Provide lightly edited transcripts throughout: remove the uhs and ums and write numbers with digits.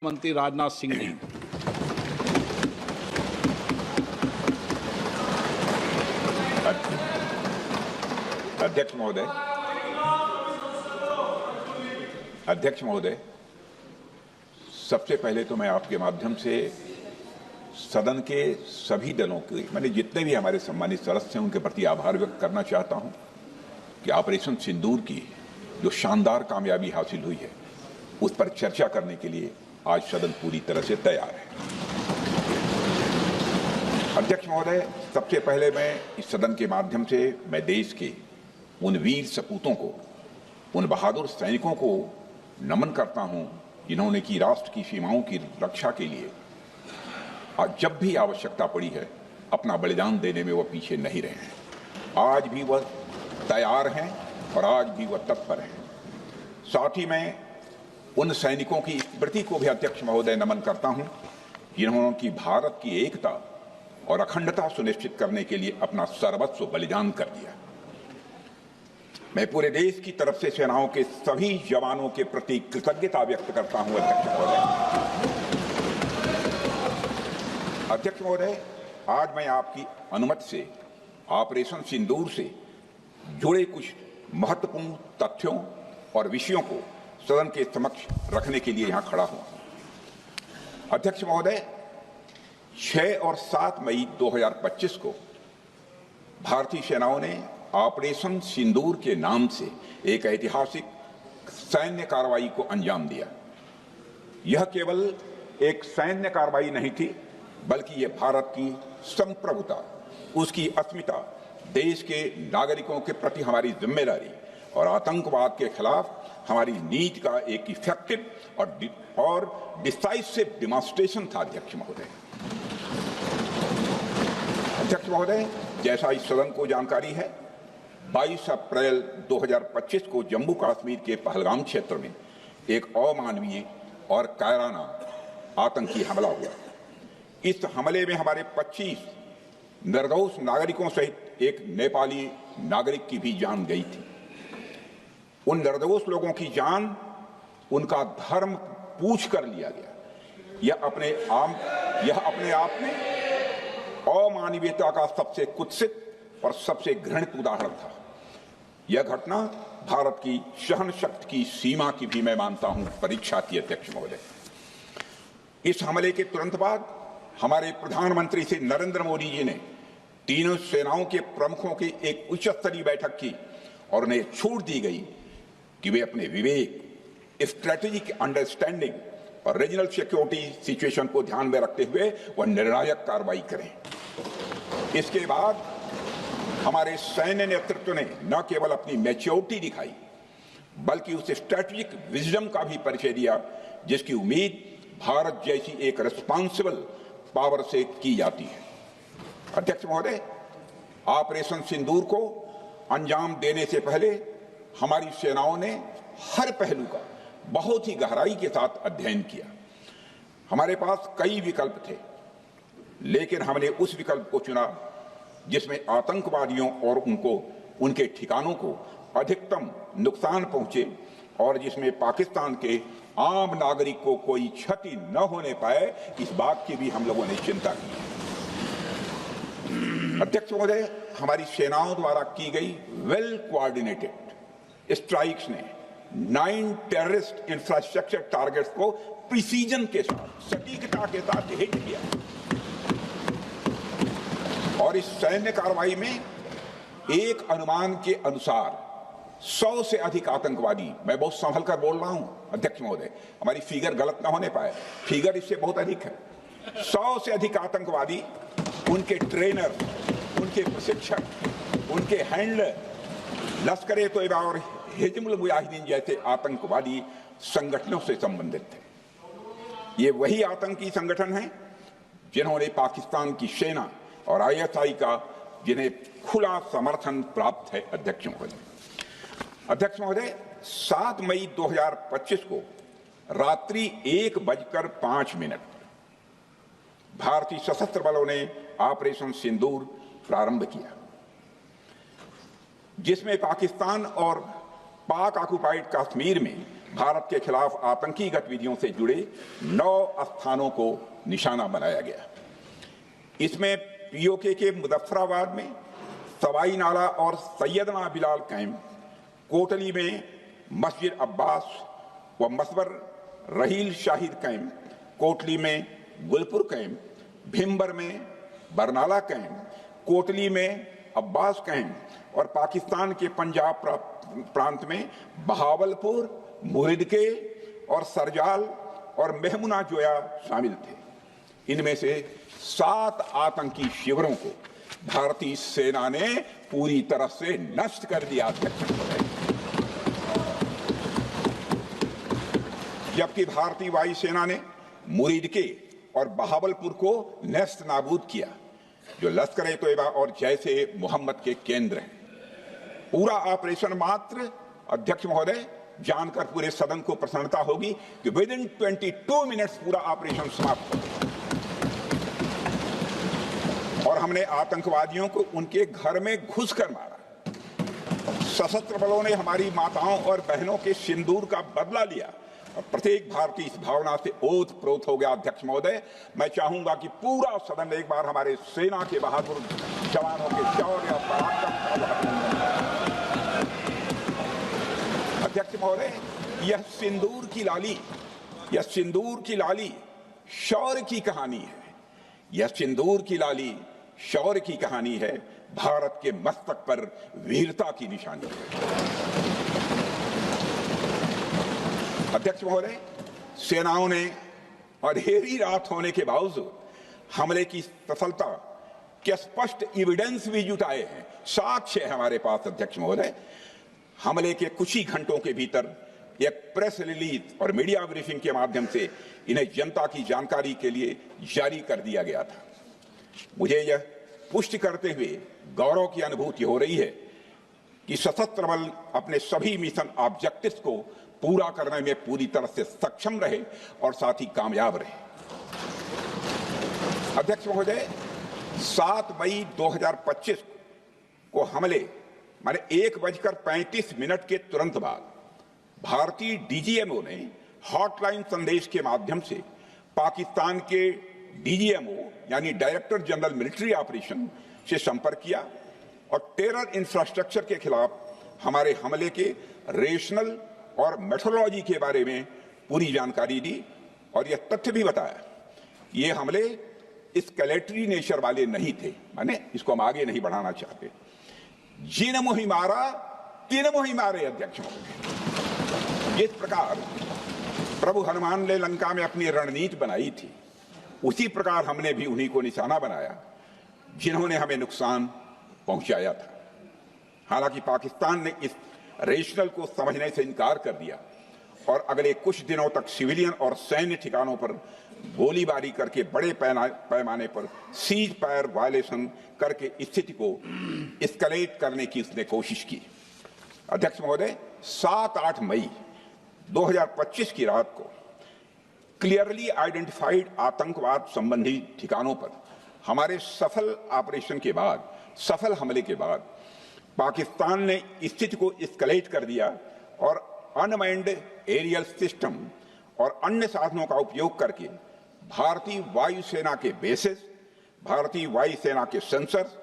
मंत्री राजनाथ सिंह जी। अध्यक्ष महोदय, सबसे पहले तो मैं आपके माध्यम से सदन के सभी दलों के मैंने जितने भी हमारे सम्मानित सदस्य हैं उनके प्रति आभार व्यक्त करना चाहता हूं कि ऑपरेशन सिंदूर की जो शानदार कामयाबी हासिल हुई है उस पर चर्चा करने के लिए आज सदन पूरी तरह से तैयार है। अध्यक्ष महोदय, सबसे पहले मैं इस सदन के माध्यम से मैं देश के उन वीर सपूतों को, उन बहादुर सैनिकों को नमन करता हूं जिन्होंने की राष्ट्र की सीमाओं की रक्षा के लिए जब भी आवश्यकता पड़ी है अपना बलिदान देने में वह पीछे नहीं रहे हैं। आज भी वह तैयार हैं और आज भी वह तत्पर हैं। साथ ही मैं उन सैनिकों की स्मृति को भी अध्यक्ष महोदय नमन करता हूं जिन्होंने की भारत की एकता और अखंडता सुनिश्चित करने के लिए अपना सर्वस्व बलिदान कर दिया। मैं पूरे देश की तरफ से सेनाओं के सभी जवानों के प्रति कृतज्ञता व्यक्त करता हूं। अध्यक्ष महोदय, आज मैं आपकी अनुमति से ऑपरेशन सिंदूर से जुड़े कुछ महत्वपूर्ण तथ्यों और विषयों को सदन के समक्ष रखने के लिए यहां खड़ा हूं। अध्यक्ष महोदय, 6 और 7 मई 2025 को भारतीय सेनाओं ने ऑपरेशन सिंदूर के नाम से एक ऐतिहासिक सैन्य कार्रवाई को अंजाम दिया। यह केवल एक सैन्य कार्रवाई नहीं थी, बल्कि यह भारत की संप्रभुता, उसकी अस्मिता, देश के नागरिकों के प्रति हमारी जिम्मेदारी और आतंकवाद के खिलाफ हमारी नीति का एक इफेक्टिव और डिसाइसिव डिमॉन्स्ट्रेशन था। अध्यक्ष महोदय, जैसा इस सदन को जानकारी है, 22 अप्रैल 2025 को जम्मू कश्मीर के पहलगाम क्षेत्र में एक अमानवीय और कायराना आतंकी हमला हुआ। इस हमले में हमारे 25 निर्दोष नागरिकों सहित एक नेपाली नागरिक की भी जान गई थी। उन निर्दोष लोगों की जान उनका धर्म पूछ कर लिया गया। यह अपने आप में अमानवीयता का सबसे कुत्सित और सबसे घृणित उदाहरण था। यह घटना भारत की सहन शक्ति की सीमा की भी मैं मानता हूं परीक्षा थी। अध्यक्ष महोदय, इस हमले के तुरंत बाद हमारे प्रधानमंत्री श्री नरेंद्र मोदी जी ने तीनों सेनाओं के प्रमुखों की एक उच्च स्तरीय बैठक की और उन्हें छूट दी गई कि वे अपने विवेक, स्ट्रेटेजिक अंडरस्टैंडिंग और रीजनल सिक्योरिटी सिचुएशन को ध्यान में रखते हुए वह निर्णायक कार्रवाई करें। इसके बाद हमारे सैन्य नेतृत्व ने न केवल अपनी मैच्योरिटी दिखाई, बल्कि उस स्ट्रेटेजिक विजडम का भी परिचय दिया जिसकी उम्मीद भारत जैसी एक रिस्पॉन्सिबल पावर से की जाती है। अध्यक्ष महोदय, ऑपरेशन सिंदूर को अंजाम देने से पहले हमारी सेनाओं ने हर पहलू का बहुत ही गहराई के साथ अध्ययन किया। हमारे पास कई विकल्प थे, लेकिन हमने उस विकल्प को चुना जिसमें आतंकवादियों और उनके ठिकानों को अधिकतम नुकसान पहुंचे और जिसमें पाकिस्तान के आम नागरिक को कोई क्षति न होने पाए, इस बात की भी हम लोगों ने चिंता की। अध्यक्ष महोदय, हमारी सेनाओं द्वारा की गई वेल कोऑर्डिनेटेड स्ट्राइक्स ने 9 टेररिस्ट इंफ्रास्ट्रक्चर टारगेट्स को प्रिसीजन के साथ, सटीकता के साथ हिट किया और इस सैन्य कार्रवाई में एक अनुमान के अनुसार 100 से अधिक आतंकवादी, मैं बहुत संभल कर बोल रहा हूं अध्यक्ष महोदय, हमारी फिगर गलत ना होने पाए, फिगर इससे बहुत अधिक है। 100 से अधिक आतंकवादी, उनके ट्रेनर, उनके प्रशिक्षक, उनके हैंडलर लश्कर-ए-तोयबा और हिजबुल मुजाहिदीन जैसे आतंकवादी संगठनों से संबंधित थे। ये वही आतंकी संगठन हैं जिन्होंने पाकिस्तान की सेना और ISI का जिन्हें खुला समर्थन प्राप्त है। अध्यक्ष महोदय, 7 मई 2025 को रात्रि 1:05 भारतीय सशस्त्र बलों ने ऑपरेशन सिंदूर प्रारंभ किया, जिसमें पाकिस्तान और पाक ऑक्युपाइड कश्मीर में भारत के खिलाफ आतंकी गतिविधियों से जुड़े 9 स्थानों को निशाना बनाया गया। इसमें पीओके के मुजफ्फराबाद में सवाई नाला और सैयदना बिलाल कैंप, कोटली में मस्जिद अब्बास व मसबर रहील शाहिद कैंप, कोटली में गुलपुर कैंप, भिम्बर में बरनाला कैंप, कोटली में अब्बास कैंप और पाकिस्तान के पंजाब प्रांत में बहावलपुर, मुरिदके और सरजाल और मेहमुना जोया शामिल थे। इनमें से 7 आतंकी शिविरों को भारतीय सेना ने पूरी तरह से नष्ट कर दिया, जबकि भारतीय वायुसेना ने मुरिदके और बहावलपुर को नेस्त नाबूद किया, जो लश्कर-ए-तोयबा और जैशे मोहम्मद के केंद्र हैं। पूरा ऑपरेशन मात्र, अध्यक्ष महोदय, जानकर पूरे सदन को प्रसन्नता होगी कि विद इन 22 मिनट्स पूरा ऑपरेशन समाप्त हो गया और हमने आतंकवादियों को उनके घर में घुसकर मारा। सशस्त्र बलों ने हमारी माताओं और बहनों के सिंदूर का बदला लिया और प्रत्येक भारतीय इस भावना से ओत-प्रोत हो गया। अध्यक्ष महोदय, मैं चाहूंगा कि पूरा सदन एक बार हमारे सेना के बहादुर जवानों के शौर्य और पराक्रम का। अध्यक्ष महोदय, यह सिंदूर की लाली शौर्य की कहानी है। यह सिंदूर की लाली शौर्य की कहानी है, भारत के मस्तक पर वीरता की निशानी है। अध्यक्ष महोदय, सेनाओं ने अंधेरी रात होने के बावजूद हमले की सफलता के स्पष्ट एविडेंस भी जुटाए हैं, साक्ष्य है हमारे पास। अध्यक्ष महोदय, हमले के कुछ ही घंटों के भीतर एक प्रेस रिलीज और मीडिया ब्रीफिंग के माध्यम से इन्हें जनता की जानकारी के लिए जारी कर दिया गया था। मुझे यह पुष्टि करते हुए गौरव की अनुभूति हो रही है कि सशस्त्र बल अपने सभी मिशन ऑब्जेक्टिव्स को पूरा करने में पूरी तरह से सक्षम रहे और साथ ही कामयाब रहे। अध्यक्ष महोदय, 7 मई 2025 को हमले माने 1:35 के तुरंत बाद भारतीय डीजीएमओ ने हॉटलाइन संदेश के माध्यम से पाकिस्तान के डीजीएमओ यानी डायरेक्टर जनरल मिलिट्री ऑपरेशन से संपर्क किया और टेरर इंफ्रास्ट्रक्चर के खिलाफ हमारे हमले के रेशनल और मेथोडोलॉजी के बारे में पूरी जानकारी दी और यह तथ्य भी बताया ये हमले एस्केलेटरी नेचर वाले नहीं थे, माने इसको हम आगे नहीं बढ़ाना चाहते। जिन मोहि मारा तीन मोहि मारे। अध्यक्ष महोदय, जिस प्रकार प्रभु हनुमान ने लंका में अपनी रणनीति बनाई थी, उसी प्रकार हमने भी उन्हीं को निशाना बनाया जिन्होंने हमें नुकसान पहुंचाया था। हालांकि पाकिस्तान ने इस रेशनल को समझने से इनकार कर दिया और अगले कुछ दिनों तक सिविलियन और सैन्य ठिकानों पर गोलीबारी करके बड़े पैमाने पर सीज फायर वायलेशन करके स्थिति को एस्केलेट करने की उसने कोशिश की। अध्यक्ष महोदय, 7-8 मई 2025 की रात को क्लियरली आइडेंटिफाइड आतंकवाद संबंधी ठिकानों पर हमारे सफल ऑपरेशन के बाद, सफल हमले के बाद पाकिस्तान ने स्थिति को एस्केलेट कर दिया और अनमैन्ड एरियल सिस्टम और अन्य साधनों का उपयोग करके भारतीय वायुसेना के बेसेस, भारतीय वायुसेना के सेंसर्स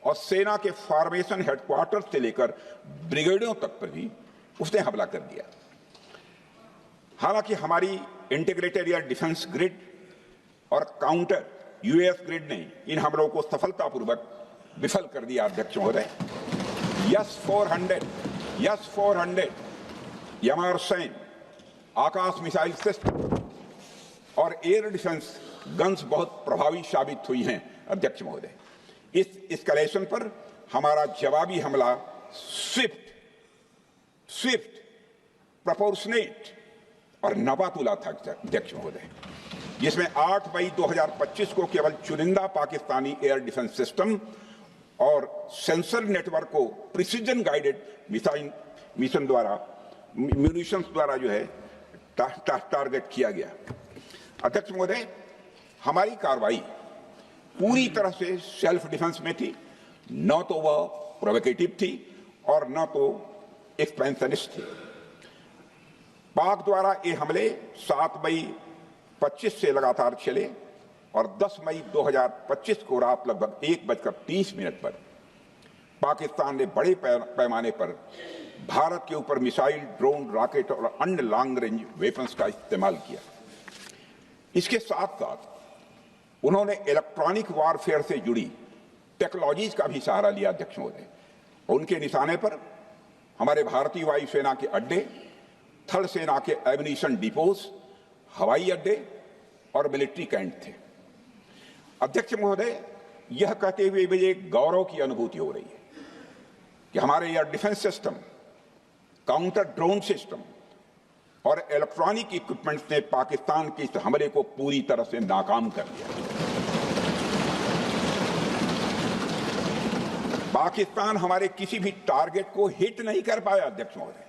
और सेना के फॉर्मेशन हेडक्वार्टर्स से लेकर ब्रिगेडों तक पर भी उसने हमला कर दिया। हालांकि हमारी इंटीग्रेटेड एयर डिफेंस ग्रिड और काउंटर यूएस ग्रिड ने इन हमलों को सफलतापूर्वक विफल कर दिया। अध्यक्ष महोदय, यस-400 यमारसैन आकाश मिसाइल सिस्टम और एयर डिफेंस गन्स बहुत प्रभावी साबित हुई हैं। अध्यक्ष महोदय, इस एस्केलेशन पर हमारा जवाबी हमला स्विफ्ट, प्रोपोर्शनेट और नवातुला था। अध्यक्ष महोदय, जिसमें 8 मई 2025 को केवल चुनिंदा पाकिस्तानी एयर डिफेंस सिस्टम और सेंसर नेटवर्क को प्रिसीजन गाइडेड मिशन द्वारा म्यूनिशंस द्वारा जो है टारगेट किया गया। अध्यक्ष महोदय, हमारी कार्रवाई पूरी तरह से सेल्फ डिफेंस में थी, न तो वह प्रोवोकेटिव थी और न तो एक्सपेंशनिस्ट थी। पाक द्वारा ये हमले 7 मई 25 से लगातार चले और 10 मई 2025 को रात लगभग 1:30 पर पाकिस्तान ने बड़े पैमाने पर भारत के ऊपर मिसाइल, ड्रोन, रॉकेट और अन्य लॉन्ग रेंज वेपन्स का इस्तेमाल किया। इसके साथ साथ उन्होंने इलेक्ट्रॉनिक वॉरफेयर से जुड़ी टेक्नोलॉजीज का भी सहारा लिया। अध्यक्ष महोदय, उनके निशाने पर हमारे भारतीय वायुसेना के अड्डे, थल सेना के एम्यूनिशन डिपोज, हवाई अड्डे और मिलिट्री कैंट थे। अध्यक्ष महोदय, यह कहते हुए मुझे एक गौरव की अनुभूति हो रही है कि हमारे air defence system, counter drone system और इलेक्ट्रॉनिक इक्विपमेंट्स ने पाकिस्तान के इस हमले को पूरी तरह से नाकाम कर दिया। पाकिस्तान हमारे किसी भी टारगेट को हिट नहीं कर पाया अध्यक्ष महोदय,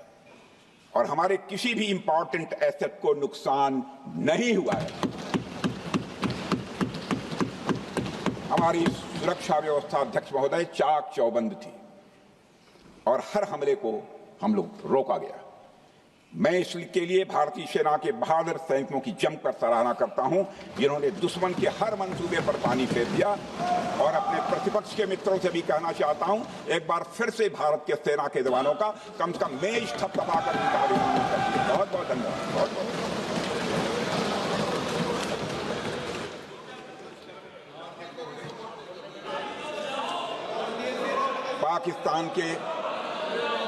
और हमारे किसी भी इंपॉर्टेंट एसेट को नुकसान नहीं हुआ है। हमारी सुरक्षा व्यवस्था अध्यक्ष महोदय चाक चौबंद थी और हर हमले को हम लोग रोका गया। मैं इसके लिए भारतीय सेना के बहादुर सैनिकों की जमकर सराहना करता हूं, जिन्होंने दुश्मन के हर मंसूबे पर पानी फेर दिया। और अपने प्रतिपक्ष के मित्रों से भी कहना चाहता हूं, एक बार फिर से भारत के सेना के जवानों का कम से कम मेज थपथपाकर उनका अभिनंदन करिए। बहुत बहुत धन्यवाद। बहुत बहुत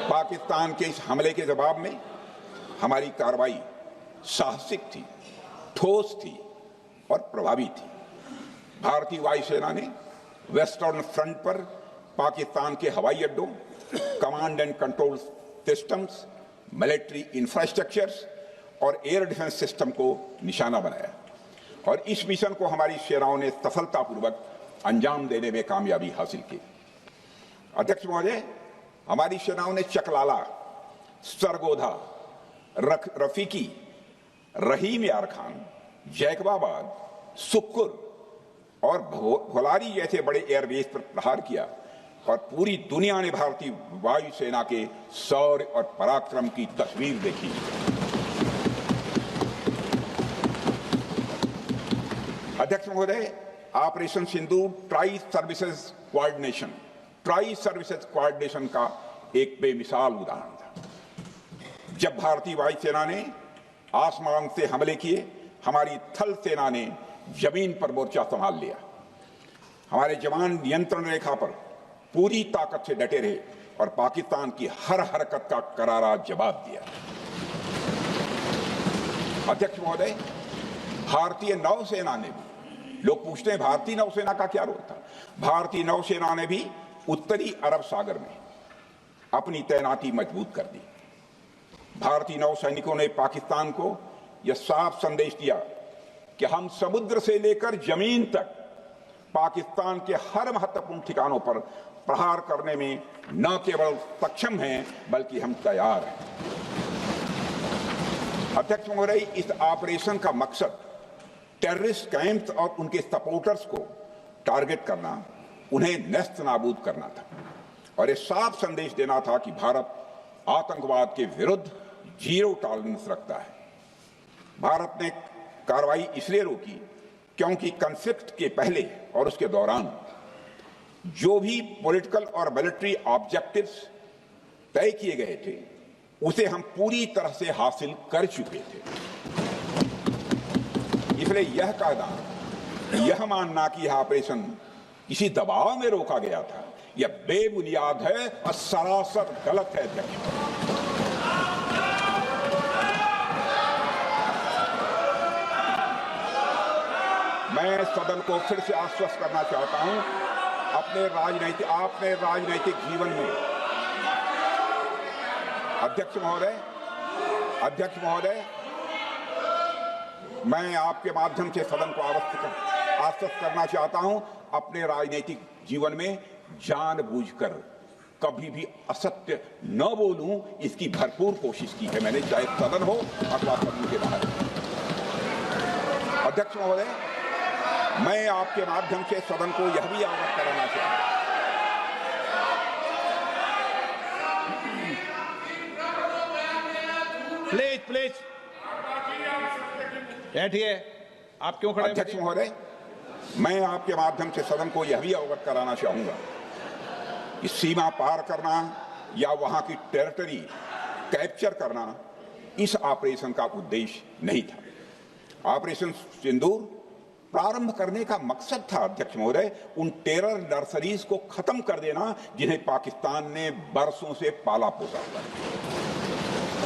पाकिस्तान के इस हमले के जवाब में हमारी कार्रवाई साहसिक थी, ठोस थी और प्रभावी थी। भारतीय वायुसेना ने वेस्टर्न फ्रंट पर पाकिस्तान के हवाई अड्डों, command and control systems, military infrastructures और एयर डिफेंस सिस्टम को निशाना बनाया और इस मिशन को हमारी सेनाओं ने सफलतापूर्वक अंजाम देने में कामयाबी हासिल की। अध्यक्ष महोदय, हमारी सेनाओं ने चकलाला, सरगोधा, रफीकी, रहीम यार खान, जैकबाबाद, सुक्कुर और भोलारी जैसे बड़े एयरबेस पर प्रहार किया और पूरी दुनिया ने भारतीय वायुसेना के शौर्य और पराक्रम की तस्वीर देखी। अध्यक्ष महोदय, ऑपरेशन सिंदूर ट्राई सर्विसेज कोऑर्डिनेशन का एक बेमिसाल उदाहरण था। जब भारतीय वायुसेना ने आसमान से हमले किए, हमारी थल सेना ने जमीन पर मोर्चा संभाल लिया। हमारे जवान नियंत्रण रेखा पर पूरी ताकत से डटे रहे और पाकिस्तान की हर हरकत का करारा जवाब दिया। अध्यक्ष महोदय, भारतीय नौसेना ने भी, लोग पूछते हैं भारतीय नौसेना का क्या रोल था, भारतीय नौसेना ने भी उत्तरी अरब सागर में अपनी तैनाती मजबूत कर दी। भारतीय नौसैनिकों ने पाकिस्तान को यह साफ संदेश दिया कि हम समुद्र से लेकर जमीन तक पाकिस्तान के हर महत्वपूर्ण ठिकानों पर प्रहार करने में न केवल सक्षम हैं बल्कि हम तैयार हैं। अध्यक्ष महोदय, इस ऑपरेशन का मकसद टेररिस्ट कैंप्स और उनके सपोर्टर्स को टारगेट करना, उन्हें नेस्त नाबूद करना था और यह साफ संदेश देना था कि भारत आतंकवाद के विरुद्ध जीरो टॉलरेंस रखता है। भारत ने कार्रवाई इसलिए रोकी क्योंकि कॉन्फ्लिक्ट के पहले और उसके दौरान जो भी पॉलिटिकल और मिलिट्री ऑब्जेक्टिव्स तय किए गए थे उसे हम पूरी तरह से हासिल कर चुके थे। इसलिए यह कहना, यह मानना कि यह ऑपरेशन किसी दबाव में रोका गया था, यह बेबुनियाद है और सरासर गलत है। मैं सदन को फिर से आश्वस्त करना चाहता हूं, आपने राजनैतिक जीवन में अध्यक्ष महोदय, मैं आपके माध्यम से सदन को आश्वस्त करना चाहता हूं, अपने राजनीतिक जीवन में जानबूझकर कभी भी असत्य न बोलूं, इसकी भरपूर कोशिश की है मैंने, चाहे सदन हो अथवा सदन के बाहर। अध्यक्ष महोदय, मैं आपके माध्यम से सदन को यह भी अवगत कराना चाहता हूं, प्लीज प्लीज बैठिए। आप क्यों खड़े? अध्यक्ष महोदय, मैं आपके माध्यम से सदन को यह भी अवगत कराना चाहूंगा कि सीमा पार करना या वहां की टेरिटरी कैप्चर करना इस ऑपरेशन का उद्देश्य नहीं था। ऑपरेशन सिंदूर प्रारंभ करने का मकसद था अध्यक्ष महोदय उन टेरर नर्सरीज को खत्म कर देना जिन्हें पाकिस्तान ने बरसों से पाला पोसा था।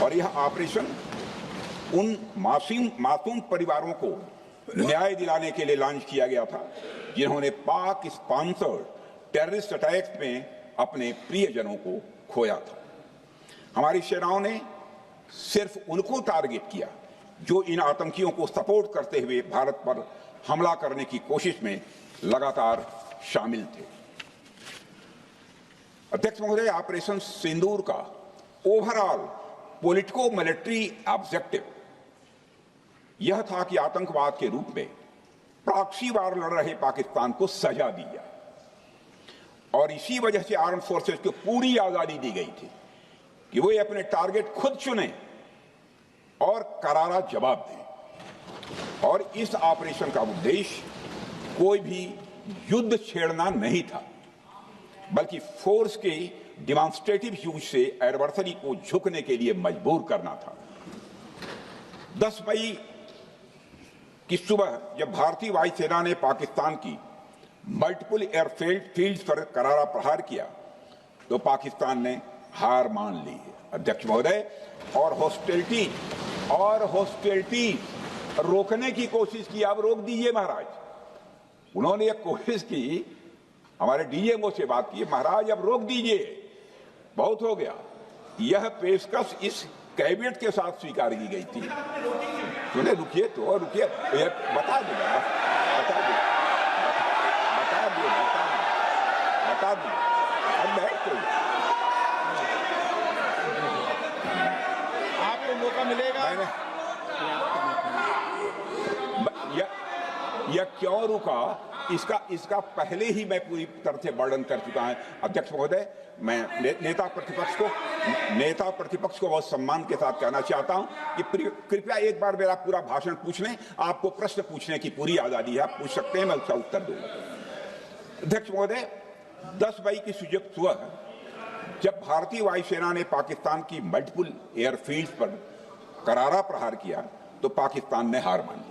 और यह ऑपरेशन उन मासूम परिवारों को न्याय दिलाने के लिए लॉन्च किया गया था जिन्होंने पाक स्पॉन्सर्ड टेररिस्ट अटैक्स में अपने प्रियजनों को खोया था। हमारी सेनाओं ने सिर्फ उनको टारगेट किया जो इन आतंकियों को सपोर्ट करते हुए भारत पर हमला करने की कोशिश में लगातार शामिल थे। अध्यक्ष महोदय, ऑपरेशन सिंदूर का ओवरऑल पॉलिटिको मिलिट्री ऑब्जेक्टिव यह था कि आतंकवाद के रूप में प्रॉक्सी वार लड़ रहे पाकिस्तान को सजा दी जाए और इसी वजह से आर्म फोर्सेस को पूरी आजादी दी गई थी कि वो अपने टारगेट खुद चुने और करारा जवाब दें। और इस ऑपरेशन का उद्देश्य कोई भी युद्ध छेड़ना नहीं था, बल्कि फोर्स के डिमॉन्स्ट्रेटिव यूज से एडवर्सरी को झुकने के लिए मजबूर करना था। 10 मई की सुबह जब भारतीय वायुसेना ने पाकिस्तान की मल्टीपल एयरफील्ड्स पर करारा प्रहार किया तो पाकिस्तान ने हार मान ली है अध्यक्ष महोदय, और हॉस्टिलिटी रोकने की कोशिश की। अब रोक दीजिए महाराज। उन्होंने एक कोशिश की, हमारे डीएमओ से बात की, महाराज अब रोक दीजिए, बहुत हो गया। यह पेशकश इस कैबिनेट के साथ स्वीकार की गई थी। सुने, रुकिए तो रुकिए, बता दूंगा, अब बैठ तो आपको मौका मिलेगा। यह क्यों रुका, इसका पहले ही मैं पूरी तरह से वर्णन कर चुका हूं अध्यक्ष महोदय। मैं नेता प्रतिपक्ष को बहुत सम्मान के साथ कहना चाहता हूं कि कृपया एक बार मेरा पूरा भाषण पूछ लें। आपको प्रश्न पूछने की पूरी आजादी है, आप पूछ सकते हैं, मैं उसका उत्तर दूंगा। अध्यक्ष महोदय, 10 मई की सुबह जब भारतीय वायुसेना ने पाकिस्तान की मल्टीपल एयरफील्ड्स पर करारा प्रहार किया तो पाकिस्तान ने हार मान ली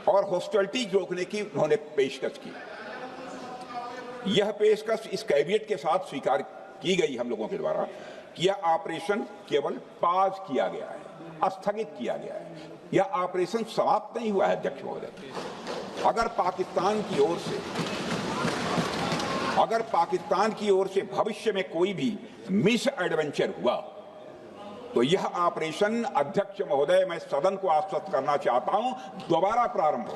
और हॉस्टिलिटी रोकने की उन्होंने पेशकश की। यह पेशकश इस कैबिनेट के साथ स्वीकार की गई हम लोगों के द्वारा कि यह ऑपरेशन केवल पाज किया गया है, स्थगित किया गया है। यह ऑपरेशन समाप्त नहीं हुआ है अध्यक्ष महोदय। अगर पाकिस्तान की ओर से भविष्य में कोई भी मिस एडवेंचर हुआ तो यह ऑपरेशन अध्यक्ष महोदय, मैं सदन को आश्वस्त करना चाहता हूं, दोबारा प्रारंभ हो।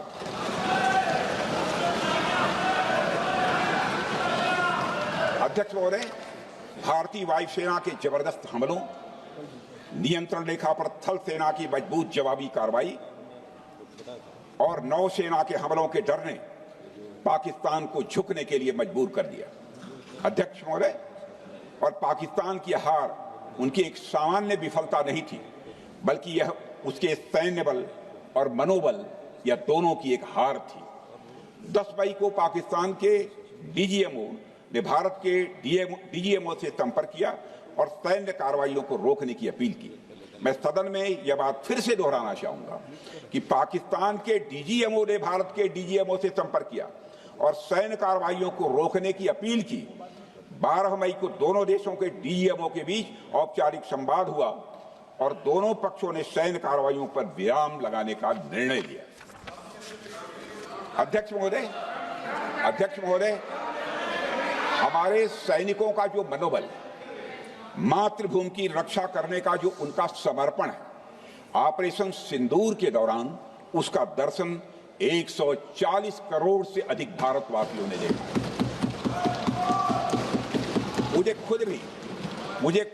अध्यक्ष महोदय, भारतीय वायुसेना के जबरदस्त हमलों, नियंत्रण रेखा पर थल सेना की मजबूत जवाबी कार्रवाई और नौसेना के हमलों के डर ने पाकिस्तान को झुकने के लिए मजबूर कर दिया अध्यक्ष महोदय। और पाकिस्तान की हार उनकी एक सामान्य विफलता नहीं थी, बल्कि यह उसके सैन्य बल और मनोबल या दोनों की एक हार थी। 10 मई को पाकिस्तान के डीजीएमओ ने भारत के डीजीएमओ से संपर्क किया और सैन्य कार्रवाइयों को रोकने की अपील की। मैं सदन में यह बात फिर से दोहराना चाहूंगा कि पाकिस्तान के डीजीएमओ ने भारत के डीजीएमओ से संपर्क किया और सैन्य कार्रवाइयों को रोकने की अपील की। 12 मई को दोनों देशों के डीजीएमओ के बीच औपचारिक संवाद हुआ और दोनों पक्षों ने सैन्य कार्रवाइयों पर विराम लगाने का निर्णय लिया। अध्यक्ष महोदय, हमारे सैनिकों का जो मनोबल, मातृभूमि की रक्षा करने का जो उनका समर्पण है, ऑपरेशन सिंदूर के दौरान उसका दर्शन 140 करोड़ से अधिक भारतवासियों ने देखा। मुझे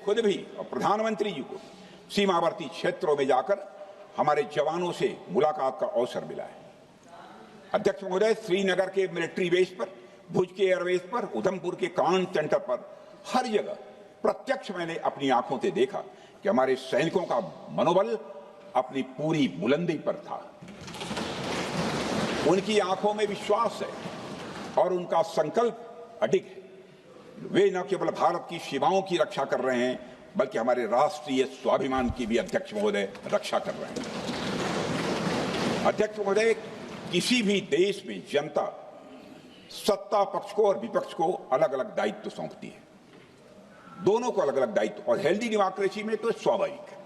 खुद भी और प्रधानमंत्री जी को सीमावर्ती क्षेत्रों में जाकर हमारे जवानों से मुलाकात का अवसर मिला है। अध्यक्ष महोदय, श्रीनगर के मिलिट्री बेस पर, भुज के एयरबेस पर, उधमपुर के कमांड सेंटर पर, हर जगह प्रत्यक्ष मैंने अपनी आंखों से देखा कि हमारे सैनिकों का मनोबल अपनी पूरी बुलंदी पर था। उनकी आंखों में विश्वास है और उनका संकल्प अडिग है। वे न केवल भारत की सीमाओं की रक्षा कर रहे हैं, बल्कि हमारे राष्ट्रीय स्वाभिमान की भी अध्यक्ष महोदय रक्षा कर रहे हैं। अध्यक्ष महोदय, किसी भी देश में जनता सत्ता पक्ष को और विपक्ष को अलग अलग दायित्व सौंपती है, दोनों को अलग अलग दायित्व, और हेल्दी डेमोक्रेसी में तो स्वाभाविक है।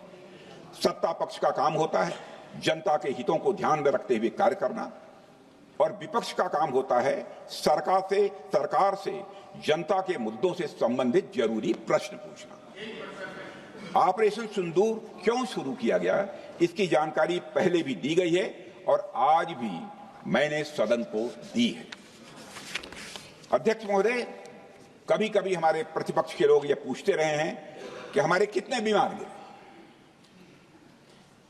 सत्ता पक्ष का काम होता है जनता के हितों को ध्यान में रखते हुए कार्य करना, और विपक्ष का काम होता है सरकार से जनता के मुद्दों से संबंधित जरूरी प्रश्न पूछना। ऑपरेशन सिंदूर क्यों शुरू किया गया, इसकी जानकारी पहले भी दी गई है और आज भी मैंने सदन को दी है। अध्यक्ष महोदय, कभी कभी हमारे प्रतिपक्ष के लोग ये पूछते रहे हैं कि हमारे कितने बीमार गिरे।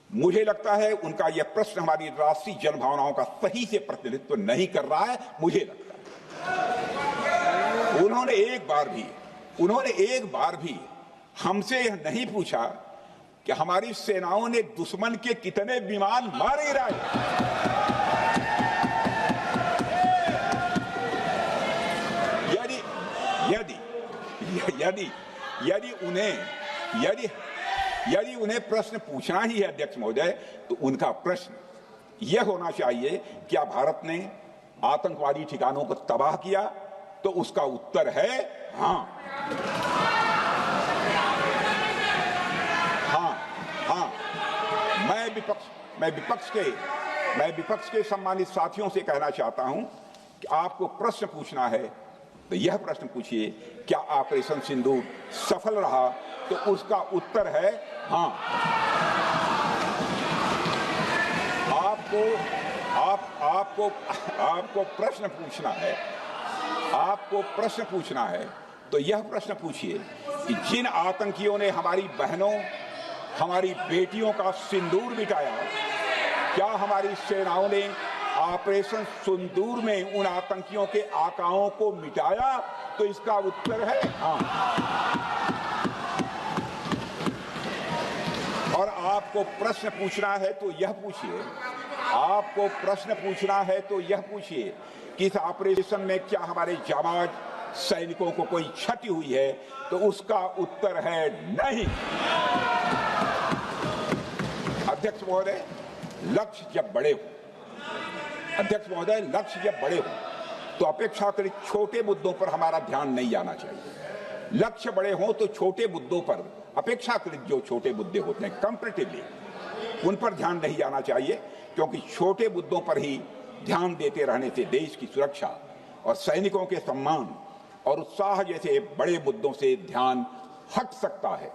मुझे लगता है उनका यह प्रश्न हमारी राष्ट्रीय जनभावनाओं का सही से प्रतिनिधित्व नहीं कर रहा है। मुझे लगता है उन्होंने एक बार भी हमसे यह नहीं पूछा कि हमारी सेनाओं ने दुश्मन के कितने विमान मारे गिराए। यदि उन्हें प्रश्न पूछना ही है अध्यक्ष महोदय, तो उनका प्रश्न यह होना चाहिए, क्या भारत ने आतंकवादी ठिकानों को तबाह किया? तो उसका उत्तर है हाँ। मैं विपक्ष के सम्मानित साथियों से कहना चाहता हूं कि आपको प्रश्न पूछना है तो यह प्रश्न पूछिए, क्या ऑपरेशन सिंदूर सफल रहा? तो उसका उत्तर है हाँ। आपको प्रश्न पूछना है तो यह प्रश्न पूछिए कि जिन आतंकियों ने हमारी बहनों, हमारी बेटियों का सिंदूर मिटाया, क्या हमारी सेनाओं ने ऑपरेशन सिंदूर में उन आतंकियों के आकाओं को मिटाया? तो इसका उत्तर है हाँ। और आपको प्रश्न पूछना है तो यह पूछिए कि इस ऑपरेशन में क्या हमारे जाबाज सैनिकों को कोई क्षति हुई है? तो उसका उत्तर है नहीं। अध्यक्ष महोदय, लक्ष्य जब बड़े हो तो अपेक्षाकृत छोटे मुद्दों पर हमारा ध्यान नहीं जाना चाहिए। लक्ष्य बड़े हों तो छोटे मुद्दों पर, अपेक्षाकृत जो छोटे मुद्दे होते हैं कंपैरेटिवली, उन पर ध्यान नहीं जाना चाहिए, क्योंकि छोटे मुद्दों पर ही ध्यान देते रहने से देश की सुरक्षा और सैनिकों के सम्मान और उत्साह जैसे बड़े मुद्दों से ध्यान हट सकता है,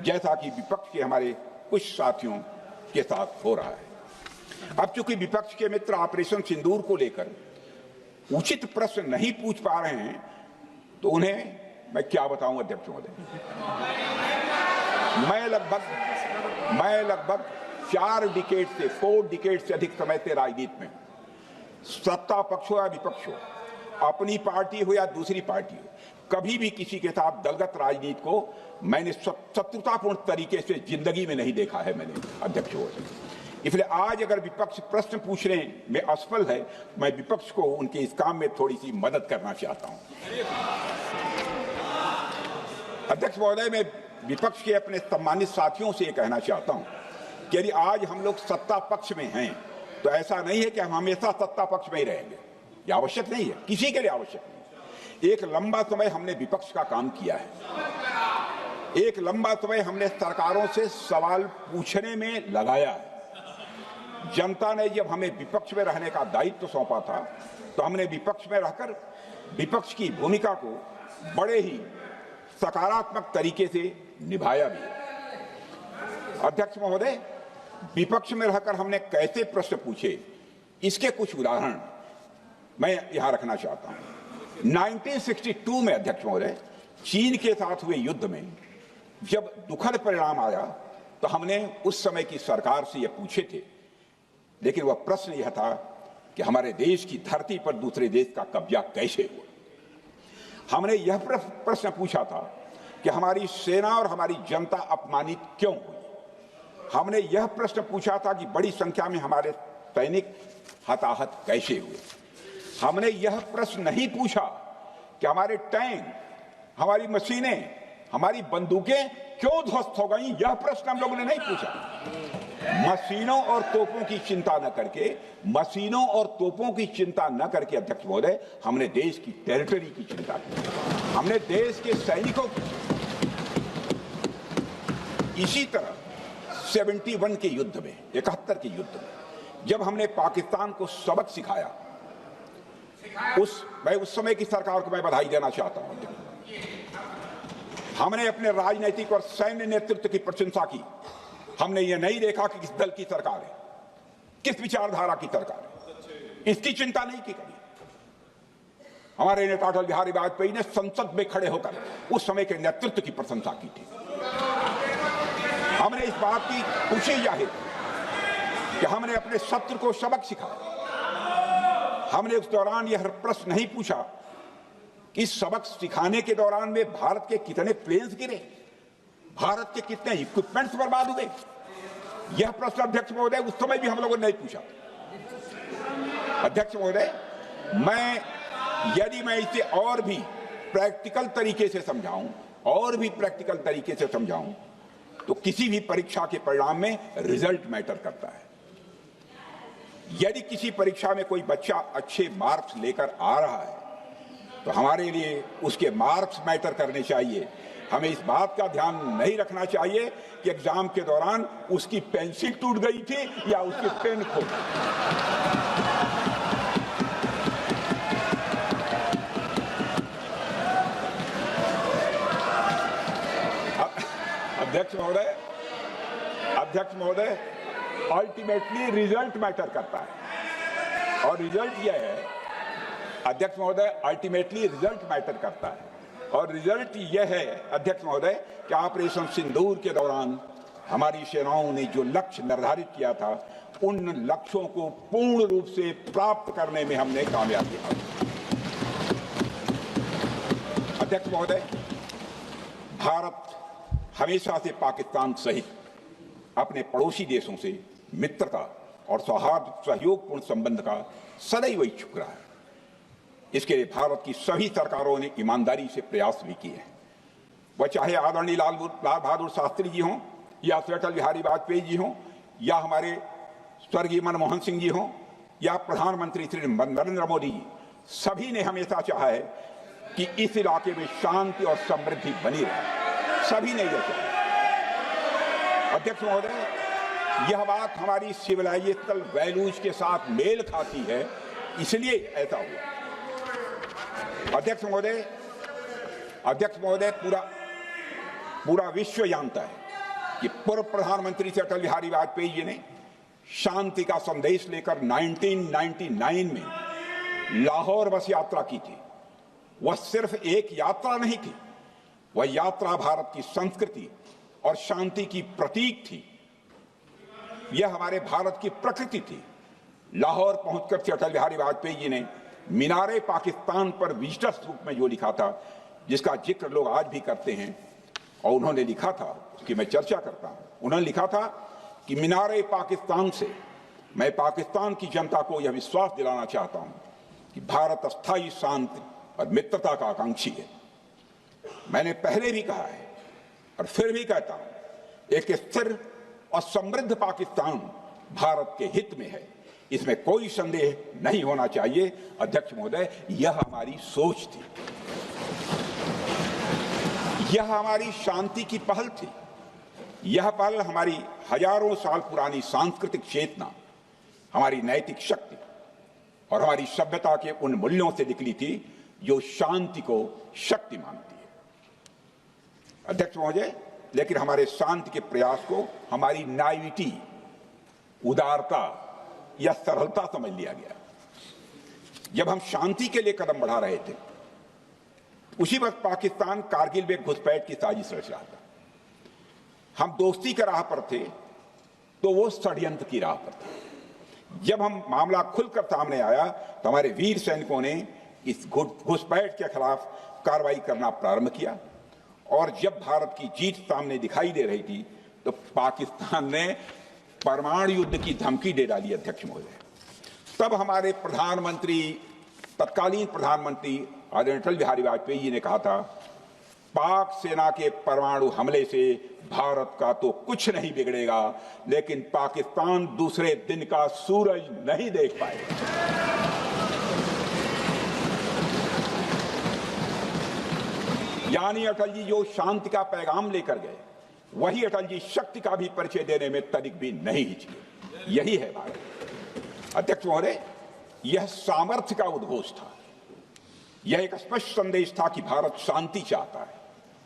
जैसा कि विपक्ष के हमारे कुछ साथियों के साथ हो रहा है। अब चूंकि विपक्ष के मित्र ऑपरेशन सिंदूर को लेकर उचित प्रश्न नहीं पूछ पा रहे हैं, तो उन्हें मैं क्या बताऊं अध्यक्ष महोदय। मैं लगभग 4 डिकेड से अधिक समय से राजनीति में, सत्ता पक्ष हो या विपक्ष हो, अपनी पार्टी हो या दूसरी पार्टी हो, कभी भी किसी के साथ दलगत राजनीति को मैंने शत्रुतापूर्ण तरीके से जिंदगी में नहीं देखा है मैंने अध्यक्ष महोदय। इसलिए आज अगर विपक्ष प्रश्न पूछने में असफल है, मैं विपक्ष को उनके इस काम में थोड़ी सी मदद करना चाहता हूं। अध्यक्ष महोदय, मैं विपक्ष के अपने सम्मानित साथियों से ये कहना चाहता हूं कि यदि आज हम लोग सत्ता पक्ष में हैं, तो ऐसा नहीं है कि हम हमेशा सत्ता पक्ष में ही रहेंगे। यह आवश्यक नहीं है, किसी के लिए आवश्यक नहीं। एक लंबा समय हमने विपक्ष का काम किया है, एक लंबा समय हमने सरकारों से सवाल पूछने में लगाया है। जनता ने जब हमें विपक्ष में रहने का दायित्व सौंपा था, तो हमने विपक्ष में रहकर विपक्ष की भूमिका को बड़े ही सकारात्मक तरीके से निभाया भी। अध्यक्ष महोदय, विपक्ष में रहकर हमने कैसे प्रश्न पूछे, इसके कुछ उदाहरण मैं यहां रखना चाहता हूं। 1962 में अध्यक्ष महोदय, चीन के साथ हुए युद्ध में जब दुखद परिणाम आया, तो हमने उस समय की सरकार से यह पूछे थे, लेकिन वह प्रश्न यह था कि हमारे देश की धरती पर दूसरे देश का कब्जा कैसे हुआ। हमने यह प्रश्न पूछा था कि हमारी सेना और हमारी जनता अपमानित क्यों हुई। हमने यह प्रश्न पूछा था कि बड़ी संख्या में हमारे सैनिक हताहत कैसे हुए। हमने यह प्रश्न नहीं पूछा कि हमारे टैंक, हमारी मशीनें, हमारी बंदूकें क्यों ध्वस्त हो गई। यह प्रश्न हम लोगों ने नहीं पूछा। मशीनों और तोपों की चिंता न करके, मशीनों और तोपों की चिंता न करके अध्यक्ष महोदय, हमने देश की टेरिटरी की चिंता की, हमने देश के सैनिकों की। इसी तरह 71 के युद्ध में, 71 के युद्ध में जब हमने पाकिस्तान को सबक सिखाया, मैं उस समय की सरकार को मैं बधाई देना चाहता हूं। हमने अपने राजनीतिक और सैन्य नेतृत्व की प्रशंसा की। हमने ये नहीं देखा कि किस दल की सरकार है, किस विचारधारा की सरकार है, इसकी चिंता नहीं की कभी। हमारे नेता अटल बिहारी वाजपेयी ने संसद में खड़े होकर उस समय के नेतृत्व की प्रशंसा की थी। हमने इस बात की खुशी जाहिर की कि हमने अपने शत्रु को सबक सिखाया। हमने उस दौरान यह प्रश्न नहीं पूछा कि सबक सिखाने के दौरान में भारत के कितने प्लेन्स गिरे, भारत के कितने इक्विपमेंट्स बर्बाद हुए। यह प्रश्न अध्यक्ष महोदय उस समय भी हम लोगों ने नहीं पूछा। अध्यक्ष महोदय, यदि मैं इसे और भी प्रैक्टिकल तरीके से समझाऊं, तो किसी भी परीक्षा के परिणाम में रिजल्ट मैटर करता है। यदि किसी परीक्षा में कोई बच्चा अच्छे मार्क्स लेकर आ रहा है तो हमारे लिए उसके मार्क्स मैटर करने चाहिए। हमें इस बात का ध्यान नहीं रखना चाहिए कि एग्जाम के दौरान उसकी पेंसिल टूट गई थी या उसकी पेन खो गई। अध्यक्ष महोदय, अल्टीमेटली रिजल्ट मैटर करता है और रिजल्ट यह है, अध्यक्ष महोदय, अल्टीमेटली रिजल्ट मैटर करता है और रिजल्ट यह है अध्यक्ष महोदय कि ऑपरेशन सिंदूर के दौरान हमारी सेनाओं ने जो लक्ष्य निर्धारित किया था, उन लक्ष्यों को पूर्ण रूप से प्राप्त करने में हमने कामयाबी हासिल की। अध्यक्ष महोदय, भारत हमेशा से पाकिस्तान सहित अपने पड़ोसी देशों से मित्रता और सौहार्द सहयोगपूर्ण संबंध का सदैव इच्छुक रहा है। इसके लिए भारत की सभी सरकारों ने ईमानदारी से प्रयास भी किए हैं। वह चाहे आदरणीय लाल बहादुर शास्त्री जी हों या अटल बिहारी वाजपेयी जी हों या हमारे स्वर्गीय मनमोहन सिंह जी हों या प्रधानमंत्री श्री नरेंद्र मोदी जी, सभी ने हमेशा चाहा है कि इस इलाके में शांति और समृद्धि बनी रहे। सभी ने यह चाहा। अध्यक्ष महोदय, यह बात हमारी सिविलाइजेशनल वैल्यूज के साथ मेल खाती है, इसलिए ऐसा हुआ। अध्यक्ष महोदय, पूरा विश्व जानता है कि पूर्व प्रधानमंत्री से अटल बिहारी वाजपेयी जी ने शांति का संदेश लेकर 1999 में लाहौर बस यात्रा की थी। वह सिर्फ एक यात्रा नहीं थी, वह यात्रा भारत की संस्कृति और शांति की प्रतीक थी। यह हमारे भारत की प्रकृति थी। लाहौर पहुंचकर से अटल बिहारी वाजपेयी जी ने मीनारे पाकिस्तान पर विजिटर्स रूप में जो लिखा था, जिसका जिक्र लोग आज भी करते हैं, और उन्होंने लिखा था, उसकी मैं चर्चा करता हूं। उन्होंने लिखा था कि मीनारे पाकिस्तान से मैं पाकिस्तान की जनता को यह विश्वास दिलाना चाहता हूं कि भारत अस्थायी शांति और मित्रता का आकांक्षी है। मैंने पहले भी कहा है और फिर भी कहता हूं, एक स्थिर और समृद्ध पाकिस्तान भारत के हित में है, इसमें कोई संदेह नहीं होना चाहिए। अध्यक्ष महोदय, यह हमारी सोच थी, यह हमारी शांति की पहल थी। यह पहल हमारी हजारों साल पुरानी सांस्कृतिक चेतना, हमारी नैतिक शक्ति और हमारी सभ्यता के उन मूल्यों से निकली थी जो शांति को शक्ति मानती है। अध्यक्ष महोदय, लेकिन हमारे शांति के प्रयास को हमारी नाइविटी, उदारता या सरलता समझ लिया गया। जब हम शांति के लिए कदम बढ़ा रहे थे, उसी वक्त पाकिस्तान कारगिल में घुसपैठ की साजिश रच रहा था। हम दोस्ती के राह पर थे तो वो षड्यंत्र की राह पर था। जब हम मामला खुलकर सामने आया तो हमारे वीर सैनिकों ने इस घुसपैठ के खिलाफ कार्रवाई करना प्रारंभ किया और जब भारत की जीत सामने दिखाई दे रही थी तो पाकिस्तान ने परमाणु युद्ध की धमकी दे डाली अध्यक्ष महोदय। तब हमारे प्रधानमंत्री, तत्कालीन प्रधानमंत्री आदरणीय अटल बिहारी वाजपेयी जी ने कहा था, पाक सेना के परमाणु हमले से भारत का तो कुछ नहीं बिगड़ेगा, लेकिन पाकिस्तान दूसरे दिन का सूरज नहीं देख पाएगा। यानी अटल जी जो शांति का पैगाम लेकर गए, वही अटल जी शक्ति का भी परिचय देने में तनिक भी नहीं हिचके। यही है भारत। अध्यक्ष महोदय, यह सामर्थ्य का उद्घोष था। यह एक स्पष्ट संदेश था कि भारत शांति चाहता है,